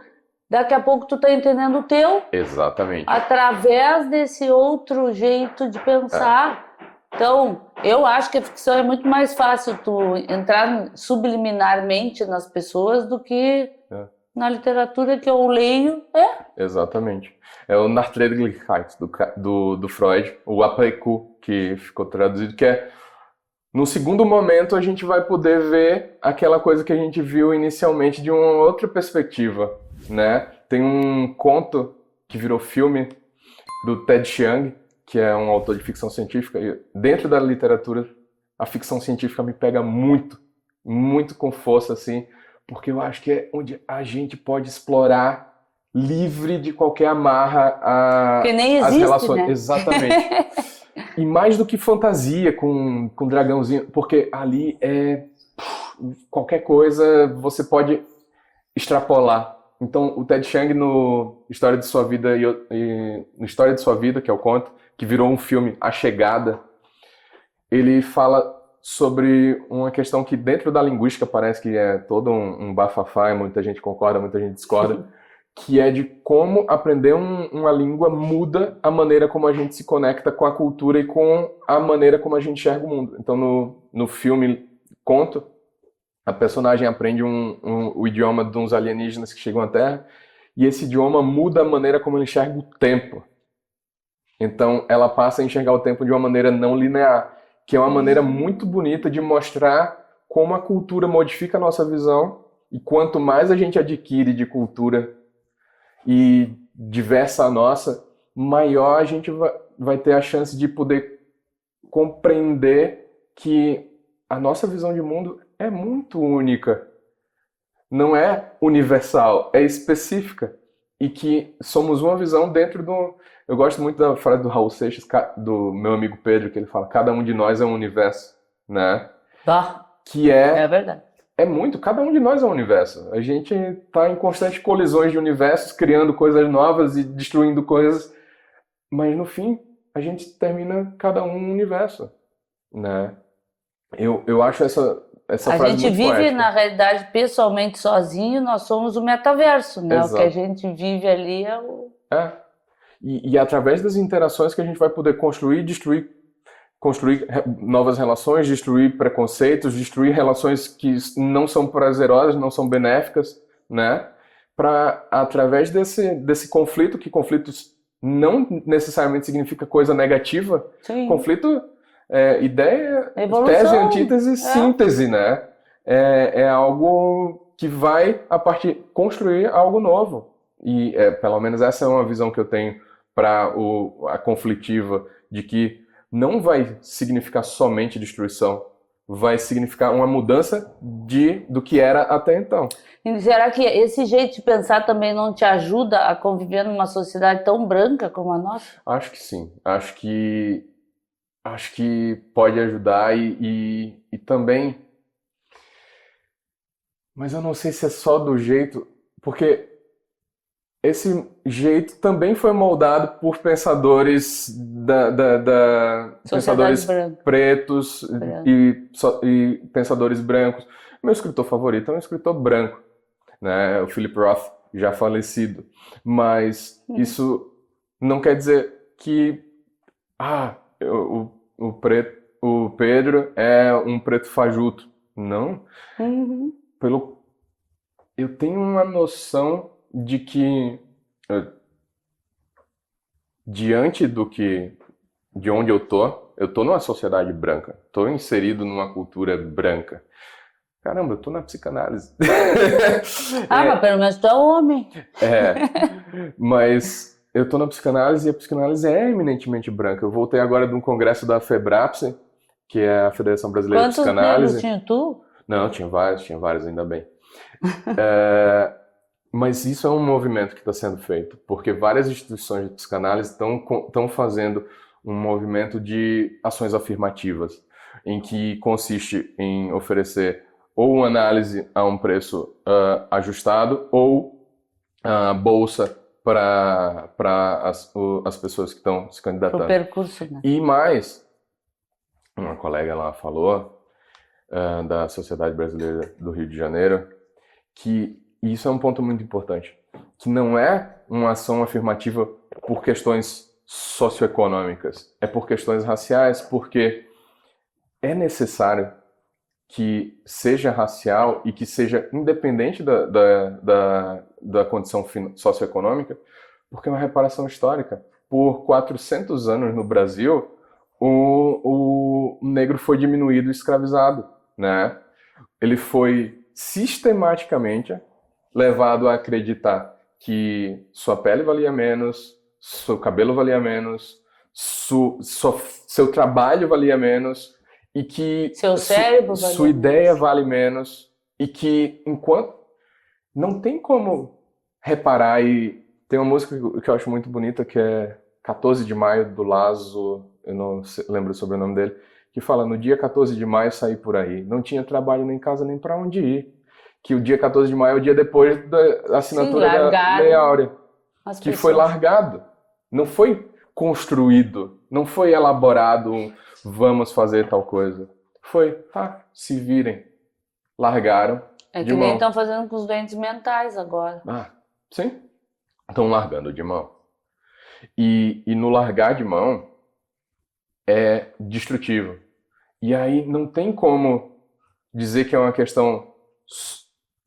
daqui a pouco tu tá entendendo o teu. Exatamente. Através desse outro jeito de pensar. Então, eu acho que a ficção é muito mais fácil tu entrar subliminarmente nas pessoas do que na literatura que eu leio. Exatamente. É o Nachdenklichkeit do Freud, o après-coup, que ficou traduzido, que é: no segundo momento a gente vai poder ver aquela coisa que a gente viu inicialmente de uma outra perspectiva, né? Tem um conto que virou filme do Ted Chiang, que é um autor de ficção científica, e dentro da literatura a ficção científica me pega muito, muito com força, assim, porque eu acho que é onde a gente pode explorar livre de qualquer amarra que nem existe, as relações. Né? Exatamente. E mais do que fantasia com dragãozinho, porque ali é qualquer coisa você pode extrapolar. Então, o Ted Chiang no História de Sua Vida no História de Sua Vida, que é o conto, que virou um filme, A Chegada, ele fala sobre uma questão que dentro da linguística parece que é todo um bafafá, e muita gente concorda, muita gente discorda, que é de como aprender uma língua muda a maneira como a gente se conecta com a cultura e com a maneira como a gente enxerga o mundo. Então, no filme Conto, a personagem aprende o idioma de uns alienígenas que chegam à Terra, e esse idioma muda a maneira como ela enxerga o tempo. Então, ela passa a enxergar o tempo de uma maneira não linear, que é uma maneira muito bonita de mostrar como a cultura modifica a nossa visão, e quanto mais a gente adquire de cultura e diversa a nossa, maior a gente vai ter a chance de poder compreender que a nossa visão de mundo é muito única. Não é universal, é específica. E que somos uma visão dentro do... Eu gosto muito da frase do Raul Seixas, do meu amigo Pedro, que ele fala: cada um de nós é um universo, né? Que é verdade. É muito, cada um de nós é um universo. A gente está em constantes colisões de universos, criando coisas novas e destruindo coisas, mas no fim, a gente termina cada um um universo, né? Eu acho essa frase muito A gente vive, poética. na realidade, pessoalmente sozinho, nós somos o metaverso, né? Exato. O que a gente vive ali é o... E através das interações que a gente vai poder construir, construir novas relações, destruir preconceitos, destruir relações que não são prazerosas, não são benéficas, né? Para, através desse conflito, que conflitos não necessariamente significa coisa negativa. Sim. Conflito ideia, evolução. Tese, antítese, síntese, né? É algo que vai, a partir, construir algo novo. E pelo menos essa é uma visão que eu tenho para a conflitiva, de que não vai significar somente destruição, vai significar uma mudança do que era até então. E será que esse jeito de pensar também não te ajuda a conviver numa sociedade tão branca como a nossa? Acho que sim. Acho que pode ajudar e também. Mas eu não sei se é só do jeito, porque esse jeito também foi moldado por pensadores pensadores branca. pretos e pensadores brancos. Meu escritor favorito é um escritor branco, né? O Philip Roth, já falecido. Mas isso não quer dizer que o Pedro é um preto fajuto. Não. Eu tenho uma noção de que diante de onde eu tô numa sociedade branca, tô inserido numa cultura branca. Caramba, eu tô na psicanálise. Mas pelo menos tu é homem. Mas eu tô na psicanálise e a psicanálise é eminentemente branca. Eu voltei agora de um congresso da FEBRAPSE, que é a Federação Brasileira de Psicanálise. Quantos negros tinha tu? Não, tinha vários, ainda bem. Mas isso é um movimento que está sendo feito, porque várias instituições de psicanálise estão fazendo um movimento de ações afirmativas, em que consiste em oferecer ou uma análise a um preço ajustado ou bolsa para as pessoas que estão se candidatando. Pro percurso, né? E mais, uma colega lá falou, da Sociedade Brasileira do Rio de Janeiro, que isso é um ponto muito importante, que não é uma ação afirmativa por questões socioeconômicas, é por questões raciais, porque é necessário que seja racial e que seja independente da condição socioeconômica, porque é uma reparação histórica. Por 400 anos no Brasil, o negro foi diminuído e escravizado, né? Ele foi sistematicamente levado a acreditar que sua pele valia menos, seu cabelo valia menos, seu trabalho valia menos, e que seu cérebro sua ideia vale menos, e que enquanto não tem como reparar. E tem uma música que eu acho muito bonita, que é 14 de Maio, do Lazo, eu não lembro o sobrenome dele, que fala: no dia 14 de maio saí por aí, não tinha trabalho nem casa nem para onde ir. Que o dia 14 de maio é o dia depois da assinatura da Lei Áurea, que foi largado, não foi construído, não foi elaborado, vamos fazer tal coisa. Foi, se virem, largaram É de que nem mão. estão fazendo com os doentes mentais agora. Sim, estão largando de mão. E no largar de mão é destrutivo. E aí não tem como dizer que é uma questão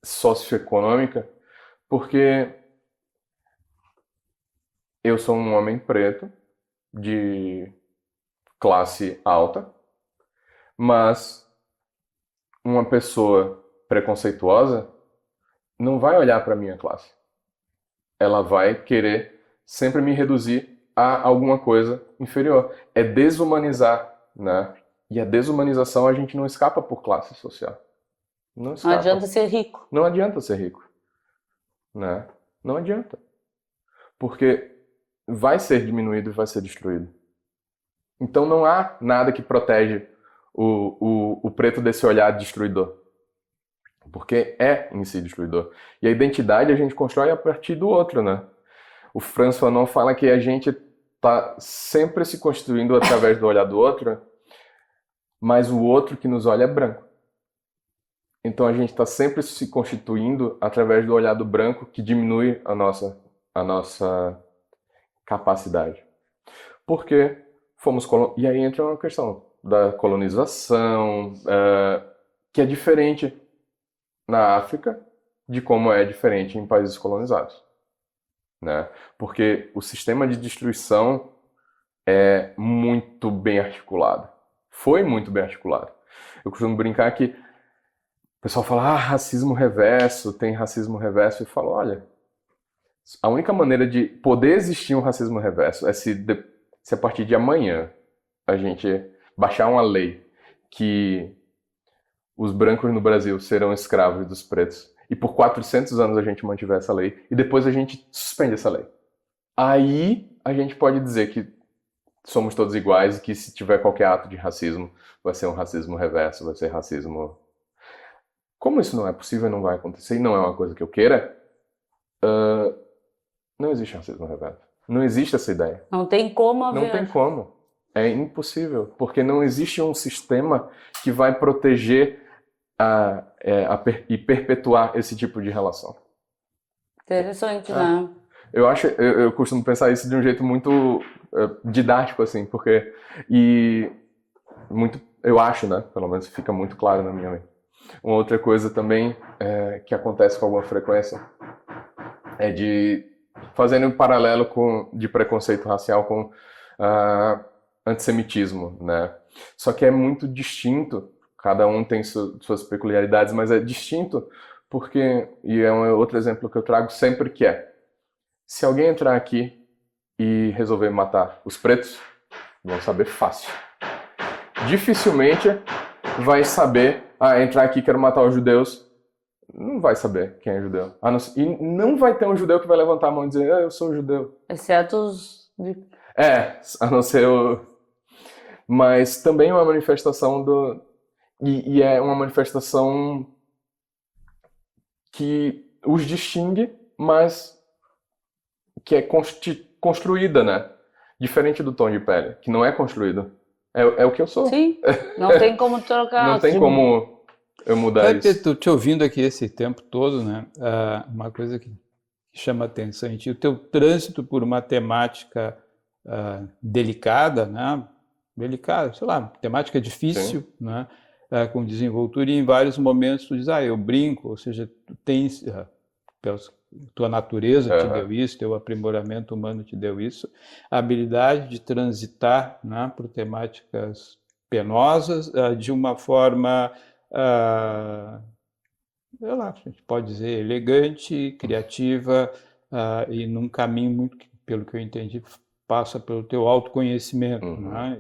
socioeconômica, porque eu sou um homem preto de classe alta, mas uma pessoa preconceituosa não vai olhar para a minha classe. Ela vai querer sempre me reduzir a alguma coisa inferior. É desumanizar, né? E a desumanização a gente não escapa por classe social. Não adianta ser rico. Não adianta ser rico, né? Não adianta. Porque vai ser diminuído e vai ser destruído. Então não há nada que protege o preto desse olhar destruidor. Porque é em si destruidor. E a identidade a gente constrói a partir do outro, né? O Frantz Fanon fala que a gente está sempre se constituindo através do olhar do outro, mas o outro que nos olha é branco. Então a gente está sempre se constituindo através do olhar do branco, que diminui a nossa capacidade. Porque fomos e aí entra uma questão da colonização, que é diferente na África de como é diferente em países colonizados, né? Porque o sistema de destruição é muito bem articulado. Foi muito bem articulado. Eu costumo brincar que o pessoal fala, racismo reverso, tem racismo reverso. E eu falo, olha, a única maneira de poder existir um racismo reverso é se a partir de amanhã a gente baixar uma lei que os brancos no Brasil serão escravos dos pretos e por 400 anos a gente mantiver essa lei e depois a gente suspende essa lei. Aí a gente pode dizer que somos todos iguais e que se tiver qualquer ato de racismo, vai ser um racismo reverso, vai ser racismo... Como isso não é possível e não vai acontecer e não é uma coisa que eu queira, não existe racismo reverso. Não existe essa ideia. Não tem como haver. Não tem como. É impossível, porque não existe um sistema que vai proteger e perpetuar esse tipo de relação. Interessante, né? Eu costumo pensar isso de um jeito muito didático, assim, porque eu acho, né, pelo menos fica muito claro na minha mente. Uma outra coisa também que acontece com alguma frequência é de fazendo um paralelo de preconceito racial com antissemitismo, né? Só que é muito distinto, cada um tem suas peculiaridades, mas é distinto porque, e é um outro exemplo que eu trago sempre, que se alguém entrar aqui e resolver matar os pretos, vão saber fácil. Dificilmente vai saber, entrar aqui, quero matar os judeus, não vai saber quem é judeu. E não vai ter um judeu que vai levantar a mão e dizer, eu sou judeu. Exceto os... a não ser Mas também é uma manifestação E é uma manifestação que os distingue, mas que é construída, né? Diferente do tom de pele, que não é construído. É o que eu sou. Sim, não tem como trocar. Não tem como eu mudar isso. Tô te ouvindo aqui esse tempo todo, né? Uma coisa que chama atenção em ti, o teu trânsito por uma temática delicada, né? Delicada, sei lá, temática difícil, sim, né? Com desenvoltura, e em vários momentos tu diz, eu brinco, ou seja, tu tens, tua natureza te deu isso, teu aprimoramento humano te deu isso, a habilidade de transitar, né, por temáticas penosas de uma forma, sei lá, a gente pode dizer, elegante, criativa, e num caminho muito, pelo que eu entendi, passa pelo teu autoconhecimento, né?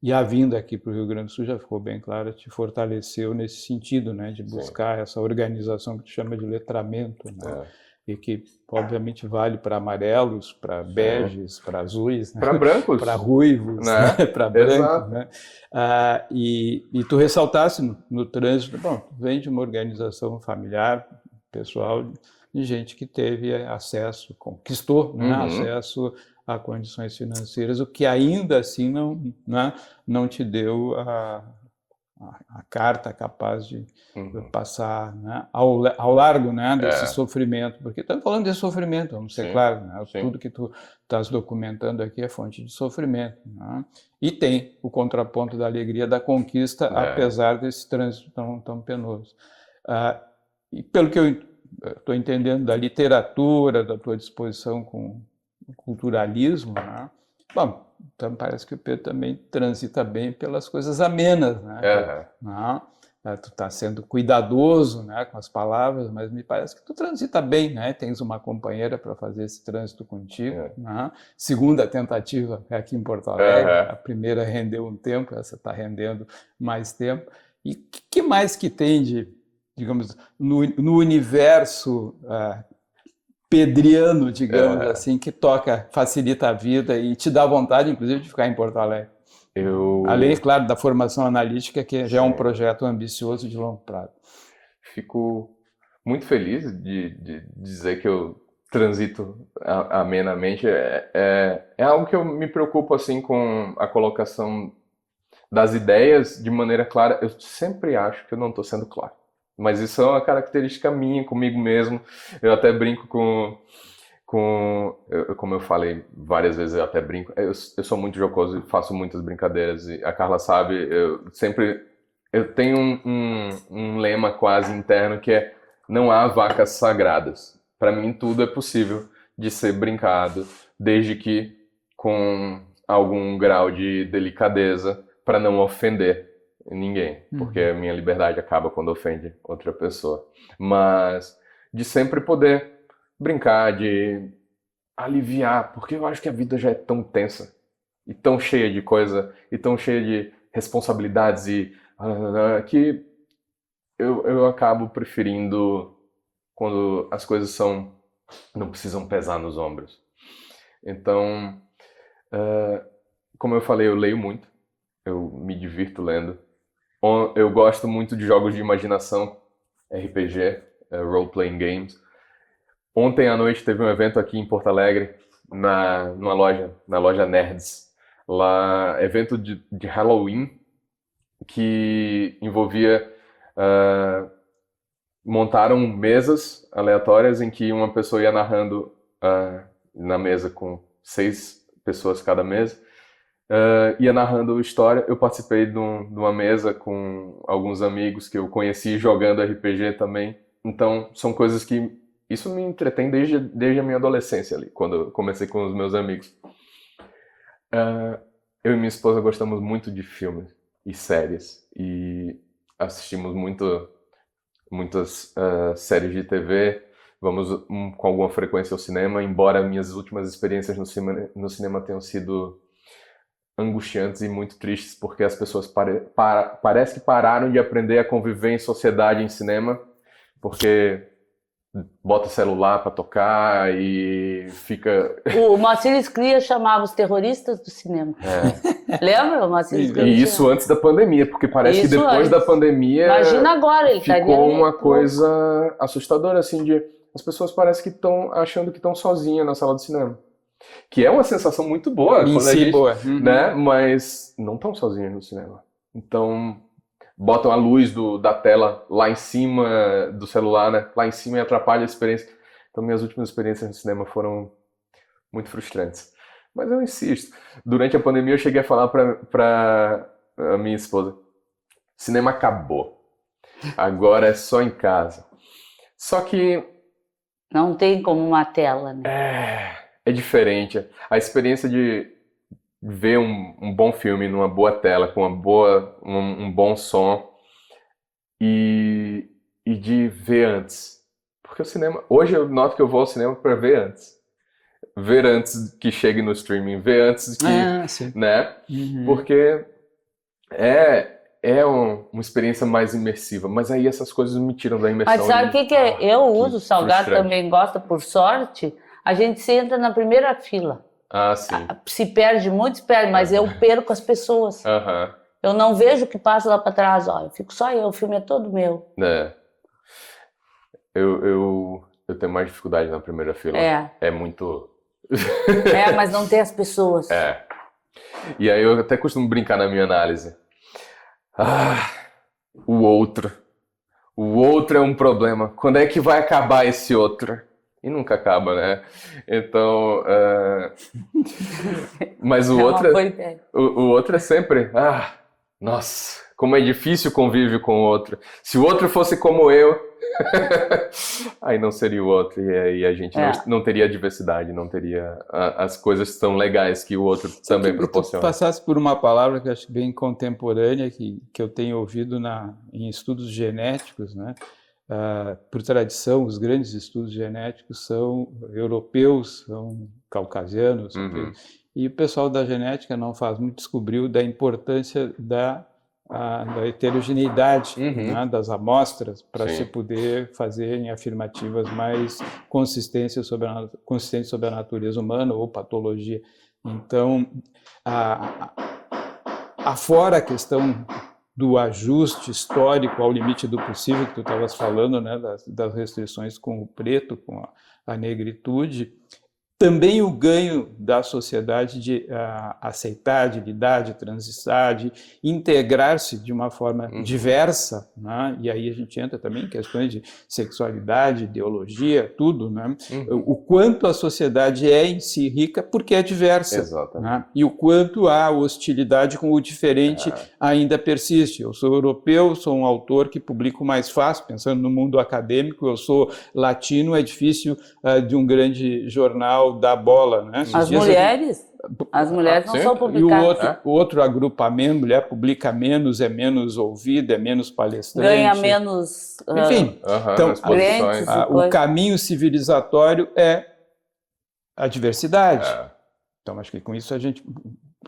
E a vinda aqui para o Rio Grande do Sul, já ficou bem claro, te fortaleceu nesse sentido, né, de buscar essa organização que tu chama de letramento, né? E que obviamente vale para amarelos, para beges, para azuis, né? Para brancos, para ruivos, né? Para brancos, né? E tu ressaltasse no trânsito, bom, vem de uma organização familiar, pessoal, de gente que teve acesso, conquistou, né? Acesso a condições financeiras, o que ainda assim não te deu a carta capaz de passar, né, ao largo, né, desse sofrimento, porque estamos falando de sofrimento, vamos ser claros, né? Tudo que tu estás documentando aqui é fonte de sofrimento, né? E tem o contraponto da alegria da conquista, apesar desse trânsito tão penoso. E pelo que eu estou entendendo da literatura, da tua disposição com culturalismo, né? Bom, então parece que o Pedro também transita bem pelas coisas amenas, né? Tu está sendo cuidadoso, né, com as palavras, mas me parece que tu transita bem, né? Tens uma companheira para fazer esse trânsito contigo, né? Segunda tentativa é aqui em Porto Alegre, a primeira rendeu um tempo, essa está rendendo mais tempo. E o que mais que tem de, digamos, no universo pedriano, digamos assim, que facilita a vida e te dá vontade, inclusive, de ficar em Porto Alegre? Além, claro, da formação analítica, que já é um projeto ambicioso de longo prazo. Fico muito feliz de dizer que eu transito amenamente. É algo que eu me preocupo assim, com a colocação das ideias de maneira clara. Eu sempre acho que eu não estou sendo claro. Mas isso é uma característica minha, comigo mesmo. Eu até brinco como eu falei várias vezes, eu até brinco. Eu sou muito jocoso e faço muitas brincadeiras. E a Carla sabe, eu tenho um lema quase interno que é: não há vacas sagradas. Para mim, tudo é possível de ser brincado, desde que com algum grau de delicadeza, para não ofender ninguém, porque a minha liberdade acaba quando ofende outra pessoa. Mas de sempre poder brincar, de aliviar, porque eu acho que a vida já é tão tensa, e tão cheia de coisa, e tão cheia de responsabilidades, e que eu acabo preferindo quando as coisas não precisam pesar nos ombros. Então, como eu falei, eu leio muito, eu me divirto lendo. Eu gosto muito de jogos de imaginação, RPG, role-playing games. Ontem à noite teve um evento aqui em Porto Alegre, na loja Nerds. Lá, evento de Halloween, que envolvia... montaram mesas aleatórias em que uma pessoa ia narrando na mesa com 6 pessoas cada mesa, ia narrando história. Eu participei de uma mesa com alguns amigos que eu conheci jogando RPG também. Então, são coisas que... Isso me entretém desde a minha adolescência ali, quando eu comecei com os meus amigos. Eu e minha esposa gostamos muito de filmes e séries. E assistimos muitas séries de TV. Vamos com alguma frequência ao cinema, embora minhas últimas experiências no cinema tenham sido angustiantes e muito tristes, porque as pessoas parece que pararam de aprender a conviver em sociedade em cinema, porque bota o celular para tocar e fica... O Moacir Scria chamava os terroristas do cinema. Lembra? O Moacir Scria E isso antes da pandemia, porque parece que depois da pandemia... Imagina agora, ele ficou uma coisa assustadora, assim, de... As pessoas parecem que estão achando que estão sozinhas na sala de cinema. Que é uma sensação muito boa. Em si, boa. Né? Mas não estão sozinhas no cinema. Então... botam a luz da tela lá em cima do celular, né? Lá em cima e atrapalha a experiência. Então, minhas últimas experiências no cinema foram muito frustrantes. Mas eu insisto. Durante a pandemia, eu cheguei a falar para a minha esposa: cinema acabou. Agora é só em casa. Só que... não tem como uma tela, né? É diferente. A experiência de ver um bom filme numa boa tela, com um bom som, e de ver antes. Porque o cinema... Hoje eu noto que eu vou ao cinema para ver antes. Ver antes que chegue no streaming, ver antes que... sim. né? Porque é uma experiência mais imersiva. Mas aí essas coisas me tiram da imersão. Mas sabe o que é? Eu uso, o Salgado frustrante. também gosta, por sorte, a gente senta na primeira fila. Sim. Se perde muito, se perde, mas eu perco as pessoas. Eu não vejo o que passa lá para trás, ó. Eu fico só eu, o filme é todo meu. Eu tenho mais dificuldade na primeira fila. É muito... mas não tem as pessoas. E aí eu até costumo brincar na minha análise. O outro. O outro é um problema. Quando é que vai acabar esse outro? E nunca acaba, né? Então... mas o outro é sempre... nossa, como é difícil o convívio com o outro. Se o outro fosse como eu... aí não seria o outro. E aí a gente não teria diversidade, não teria as coisas tão legais que o outro também proporciona. Tu passasse por uma palavra que eu acho bem contemporânea, que eu tenho ouvido em estudos genéticos, né? Por tradição, os grandes estudos genéticos são europeus, são caucasianos, e o pessoal da genética não faz muito, descobriu da importância da heterogeneidade, né, das amostras, para se poder fazer afirmativas mais consistentes sobre a natureza humana ou patologia. Então, afora a questão do ajuste histórico ao limite do possível, que tu estavas falando, né, das restrições com o preto, com a negritude, também o ganho da sociedade de aceitar, de lidar, de transitar, de integrar-se de uma forma diversa, né? E aí a gente entra também em questões de sexualidade, ideologia, tudo, né? O quanto a sociedade é em si rica porque é diversa. Exatamente. Né? E o quanto a hostilidade com o diferente ainda persiste. Eu sou europeu, sou um autor que publico mais fácil, pensando no mundo acadêmico, eu sou latino, é difícil de um grande jornal dar bola, né? As mulheres não são publicadas. E o outro agrupamento, mulher publica menos, é menos ouvida, é menos palestrante. Ganha menos... Enfim, então o caminho civilizatório é a diversidade. Então acho que com isso a gente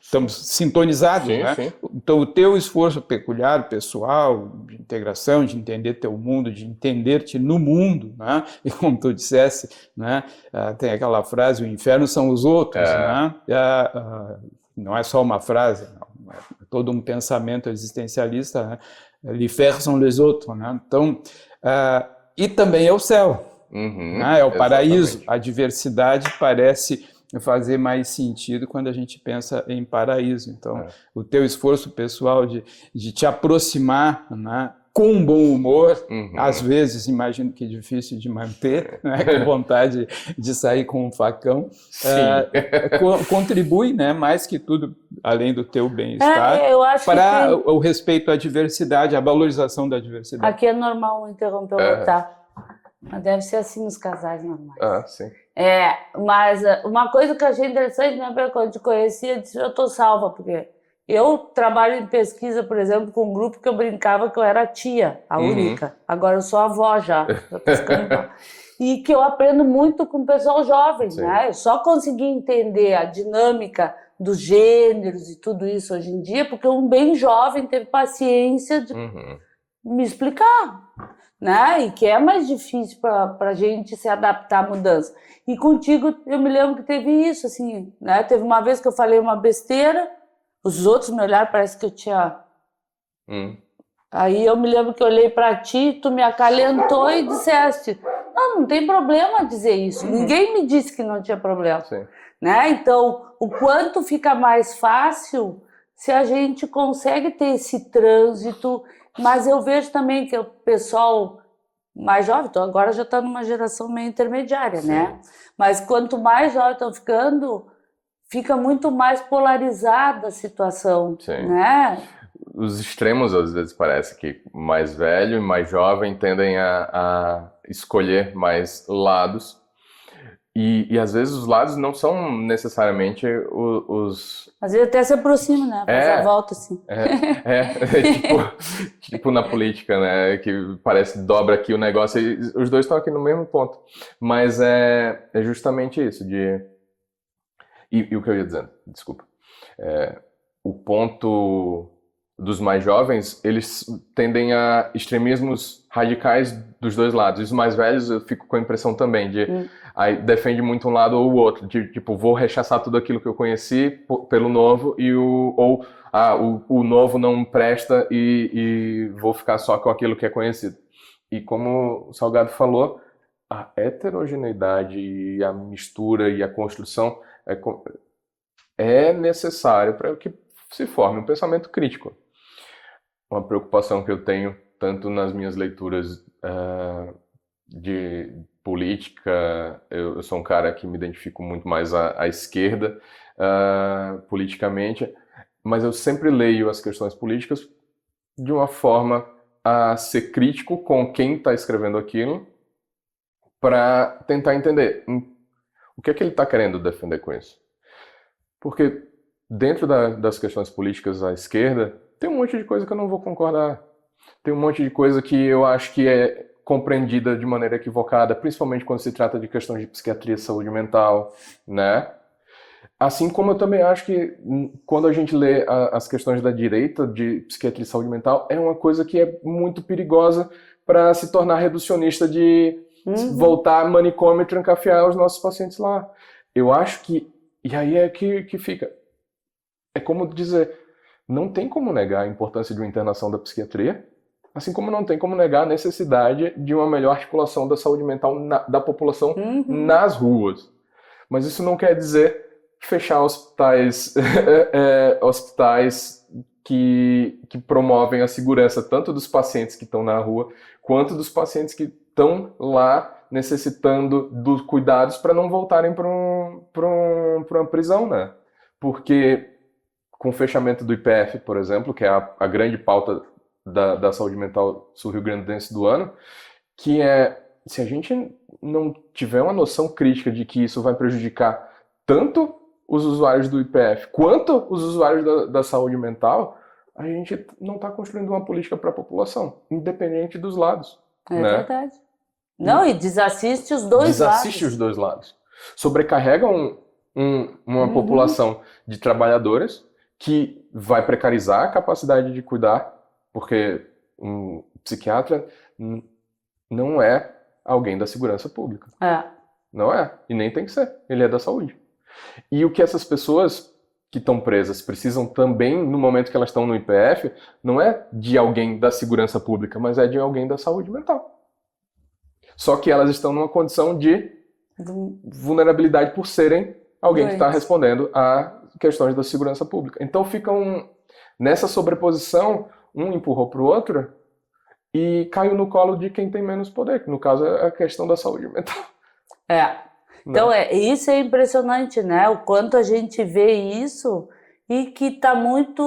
estamos sintonizados, Sim, né? sim. Então, o teu esforço peculiar, pessoal, de integração, de entender teu mundo, de entender-te no mundo, né? E como tu dissesse, né? Tem aquela frase, o inferno são os outros, né? Não é só uma frase, não, é todo um pensamento existencialista, né? L'enfer sont les autres, né? Então, e também é o céu, né? É o paraíso. Exatamente. A diversidade parece fazer mais sentido quando a gente pensa em paraíso. Então, o teu esforço pessoal de te aproximar, né, com bom humor, às vezes, imagino que é difícil de manter, né, com vontade de sair com um facão, contribui, né, mais que tudo, além do teu bem-estar, para o respeito à diversidade, a valorização da diversidade. Aqui é normal interromper o outro, tá? Mas deve ser assim nos casais normais. Sim. Mas uma coisa que eu achei interessante, né, quando eu te conhecia, eu disse, eu tô salva, porque eu trabalho em pesquisa, por exemplo, com um grupo que eu brincava que eu era a tia, a única. Agora eu sou a avó já. E que eu aprendo muito com o pessoal jovem, né? Eu só consegui entender a dinâmica dos gêneros e tudo isso hoje em dia, porque um bem jovem teve paciência de me explicar, né? E que é mais difícil para a gente se adaptar à mudança. E contigo, eu me lembro que teve isso, assim, né? Teve uma vez que eu falei uma besteira, os outros me olharam, parece que eu tinha... Aí eu me lembro que eu olhei para ti, tu me acalentou e disseste, não tem problema dizer isso. Ninguém me disse que não tinha problema. Né? Então, o quanto fica mais fácil se a gente consegue ter esse trânsito, mas eu vejo também que o pessoal mais jovem, então agora já está numa geração meio intermediária, né? Mas quanto mais jovens estão ficando, fica muito mais polarizada a situação, né? Os extremos, às vezes, parece que mais velho e mais jovem tendem a escolher mais lados. E às vezes os lados não são necessariamente os... Às vezes até se aproxima, né? Faz a volta, assim. Tipo na política, né? Que parece que dobra aqui o negócio e os dois estão aqui no mesmo ponto. Mas é justamente isso, E o que eu ia dizendo, desculpa. O ponto dos mais jovens, eles tendem a extremismos radicais dos dois lados. Os mais velhos, eu fico com a impressão também de... Aí defende muito um lado ou o outro, de tipo, vou rechaçar tudo aquilo que eu conheci pelo novo, o novo não presta e vou ficar só com aquilo que é conhecido. E como o Salgado falou, a heterogeneidade e a mistura e a construção é necessário para que se forme um pensamento crítico. Uma preocupação que eu tenho, tanto nas minhas leituras de política, eu sou um cara que me identifico muito mais à esquerda politicamente, mas eu sempre leio as questões políticas de uma forma a ser crítico com quem está escrevendo aquilo, para tentar entender o que é que ele está querendo defender com isso. Porque dentro das questões políticas à esquerda, tem um monte de coisa que eu não vou concordar. Tem um monte de coisa que eu acho que é compreendida de maneira equivocada, principalmente quando se trata de questões de psiquiatria e saúde mental, né? Assim como eu também acho que quando a gente lê as questões da direita de psiquiatria e saúde mental, é uma coisa que é muito perigosa para se tornar reducionista de voltar a manicômio e trancafiar os nossos pacientes lá. Eu acho que... E aí é que fica. É como dizer, não tem como negar a importância de uma internação da psiquiatria, assim como não tem como negar a necessidade de uma melhor articulação da saúde mental da população nas ruas. Mas isso não quer dizer fechar hospitais, hospitais que promovem a segurança tanto dos pacientes que estão na rua, quanto dos pacientes que estão lá necessitando dos cuidados para não voltarem para uma prisão, né? Porque com o fechamento do IPF, por exemplo, que é a grande pauta da saúde mental sul-rio-grandense do ano, que é, se a gente não tiver uma noção crítica de que isso vai prejudicar tanto os usuários do IPF quanto os usuários da saúde mental, a gente não está construindo uma política para a população, independente dos lados. Né? Verdade. Não, e desassiste os dois lados. Desassiste os dois lados. Sobrecarrega uma população de trabalhadores que vai precarizar a capacidade de cuidar, porque um psiquiatra não é alguém da segurança pública. Não é, e nem tem que ser, ele é da saúde. E o que essas pessoas que estão presas precisam também, no momento que elas estão no IPF, não é de alguém da segurança pública, mas é de alguém da saúde mental. Só que elas estão numa condição de vulnerabilidade por serem alguém que está respondendo a questões da segurança pública. Então ficam nessa sobreposição, um empurrou para o outro e caiu no colo de quem tem menos poder, que no caso é a questão da saúde mental. Então, isso é impressionante, né? O quanto a gente vê isso e que está muito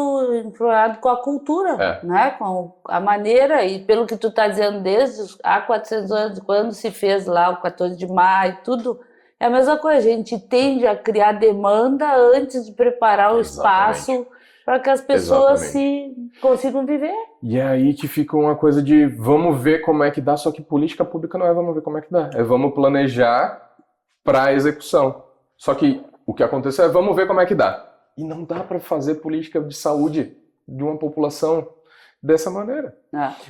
influenciado com a cultura, né? Com a maneira, e pelo que tu está dizendo, desde há 400 anos, quando se fez lá o 14 de maio, tudo, é a mesma coisa. A gente tende a criar demanda antes de preparar o espaço para que as pessoas se consigam viver. E é aí que fica uma coisa de vamos ver como é que dá, só que política pública não é vamos ver como é que dá, é vamos planejar para a execução. Só que o que aconteceu é vamos ver como é que dá. E não dá para fazer política de saúde de uma população dessa maneira.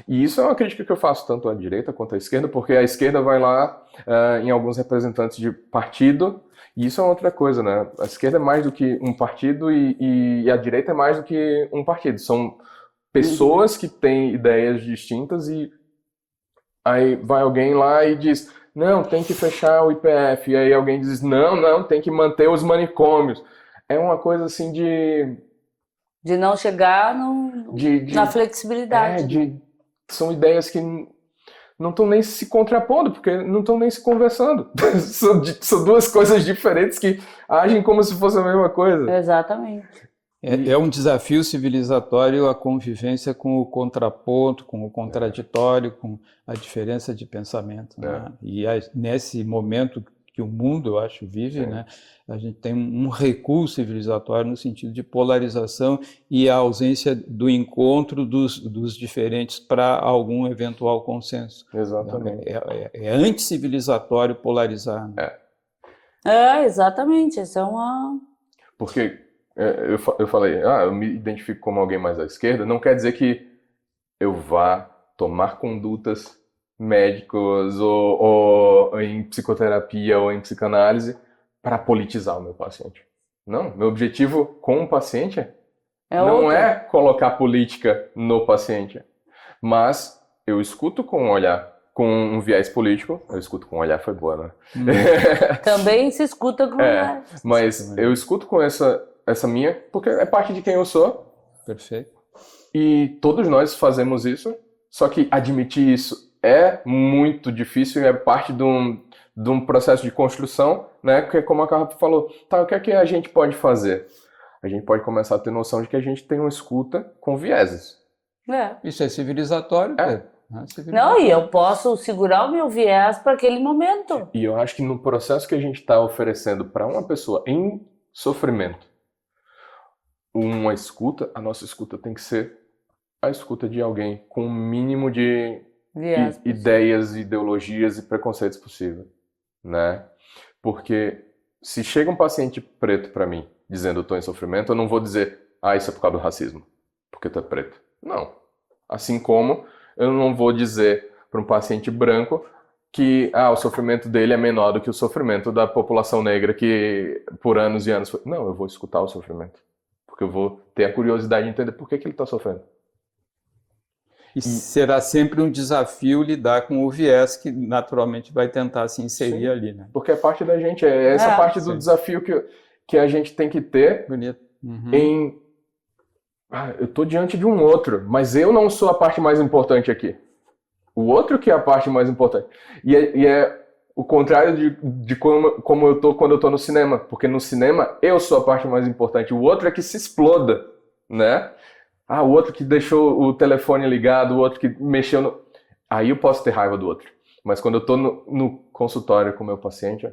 E isso é uma crítica que eu faço tanto à direita quanto à esquerda, porque a esquerda vai lá em alguns representantes de partido, e isso é outra coisa, né? A esquerda é mais do que um partido e a direita é mais do que um partido. São pessoas que têm ideias distintas e aí vai alguém lá e diz, não, tem que fechar o IPF. E aí alguém diz, não, tem que manter os manicômios. É uma coisa assim de não chegar na flexibilidade. São ideias que não estão nem se contrapondo, porque não estão nem se conversando. São duas coisas diferentes que agem como se fosse a mesma coisa. Exatamente. É um desafio civilizatório a convivência com o contraponto, com o contraditório, com a diferença de pensamento. Né? E nesse momento que o mundo, eu acho, vive, né, a gente tem um recuo civilizatório no sentido de polarização e a ausência do encontro dos diferentes para algum eventual consenso. Exatamente. É anticivilizatório polarizar. Né? Exatamente. Essa é uma... Porque eu falei, eu me identifico como alguém mais à esquerda, não quer dizer que eu vá tomar condutas médicas ou em psicoterapia ou em psicanálise para politizar o meu paciente. Não, meu objetivo com o paciente não é colocar política no paciente, mas eu escuto com um olhar, com um viés político, eu escuto com um olhar, foi boa, né? Também se escuta com olhar. Mas eu escuto com essa minha, porque é parte de quem eu sou. Perfeito. E todos nós fazemos isso, só que admitir isso é muito difícil e é parte de um processo de construção, né? Porque como a Carla falou, o que é que a gente pode fazer? A gente pode começar a ter noção de que a gente tem uma escuta com vieses. Isso é civilizatório, Não, e eu posso segurar o meu viés para aquele momento. E eu acho que no processo que a gente está oferecendo para uma pessoa em sofrimento, uma escuta, a nossa escuta tem que ser a escuta de alguém com o mínimo de ideias, ideologias e preconceitos possível, né? Porque se chega um paciente preto para mim dizendo eu estou em sofrimento, eu não vou dizer, isso é por causa do racismo, porque tu é preto. Não. Assim como eu não vou dizer para um paciente branco que o sofrimento dele é menor do que o sofrimento da população negra que por anos e anos foi... Não, eu vou escutar o sofrimento. Porque eu vou ter a curiosidade de entender por que ele está sofrendo. E será sempre um desafio lidar com o viés que naturalmente vai tentar se inserir ali, né? Porque é parte da gente, é essa parte do desafio que a gente tem que ter em... eu estou diante de um outro, mas eu não sou a parte mais importante aqui. O outro que é a parte mais importante. E é o contrário de como eu tô quando eu tô no cinema. Porque no cinema eu sou a parte mais importante. O outro é que se exploda, né? O outro que deixou o telefone ligado, o outro que mexeu no... Aí eu posso ter raiva do outro. Mas quando eu tô no consultório com o meu paciente,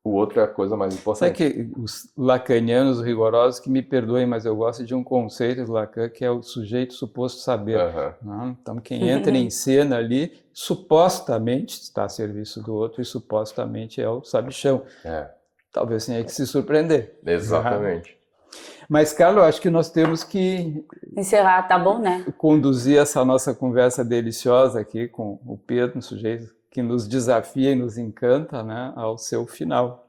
o outro é a coisa mais importante. Sabe que os lacanianos rigorosos, que me perdoem, mas eu gosto de um conceito de Lacan, que é o sujeito suposto saber. Então, quem entra em cena ali, supostamente está a serviço do outro e supostamente é o sabichão. Talvez tenha que se surpreender. Exatamente. Mas, Carla, eu acho que nós temos que Encerrar, tá bom, né? conduzir essa nossa conversa deliciosa aqui com o Pedro, um sujeito que nos desafia e nos encanta, né, ao seu final.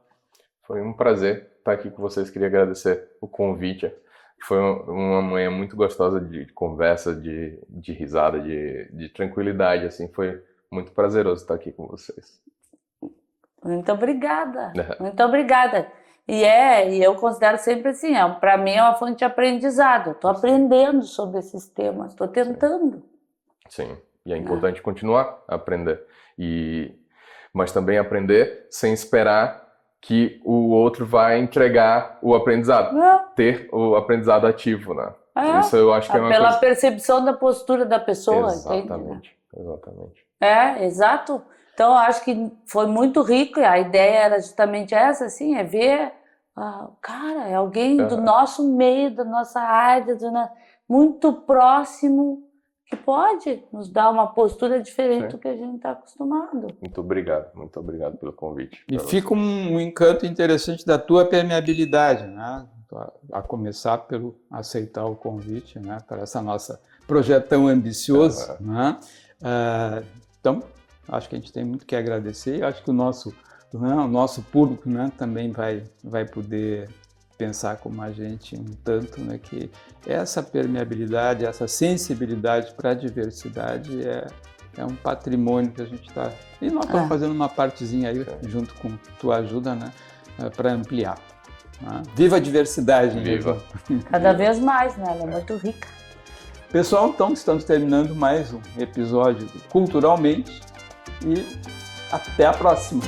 Foi um prazer estar aqui com vocês. Queria agradecer o convite. Foi uma manhã muito gostosa de conversa, de risada, de tranquilidade. Assim, foi muito prazeroso estar aqui com vocês. Muito obrigada. Muito obrigada. E eu considero sempre assim, para mim é uma fonte de aprendizado. Estou aprendendo sobre esses temas, estou tentando. Sim, e é importante continuar a aprender. Mas também aprender sem esperar que o outro vai entregar o aprendizado. Ter o aprendizado ativo, né? Isso eu acho que é uma pela coisa... percepção da postura da pessoa. Exatamente, entende? exatamente. Exato. Então, eu acho que foi muito rico, e a ideia era justamente essa, assim, é ver, cara, é alguém do nosso meio, da nossa área, muito próximo, que pode nos dar uma postura diferente do que a gente está acostumado. Muito obrigado pelo convite. E fica um encanto interessante da tua permeabilidade, né? A começar pelo aceitar o convite, né? Para essa nossa projeto tão ambicioso, né? Então, acho que a gente tem muito que agradecer e acho que o nosso público, né, também vai poder pensar como a gente um tanto, né, que essa permeabilidade, essa sensibilidade para a diversidade é um patrimônio que a gente está... E nós estamos fazendo uma partezinha aí, junto com tua ajuda, né, para ampliar. Né? Viva a diversidade! Viva! Cada vez mais, né? Ela é muito rica. Pessoal, então estamos terminando mais um episódio do Culturalmente e até a próxima!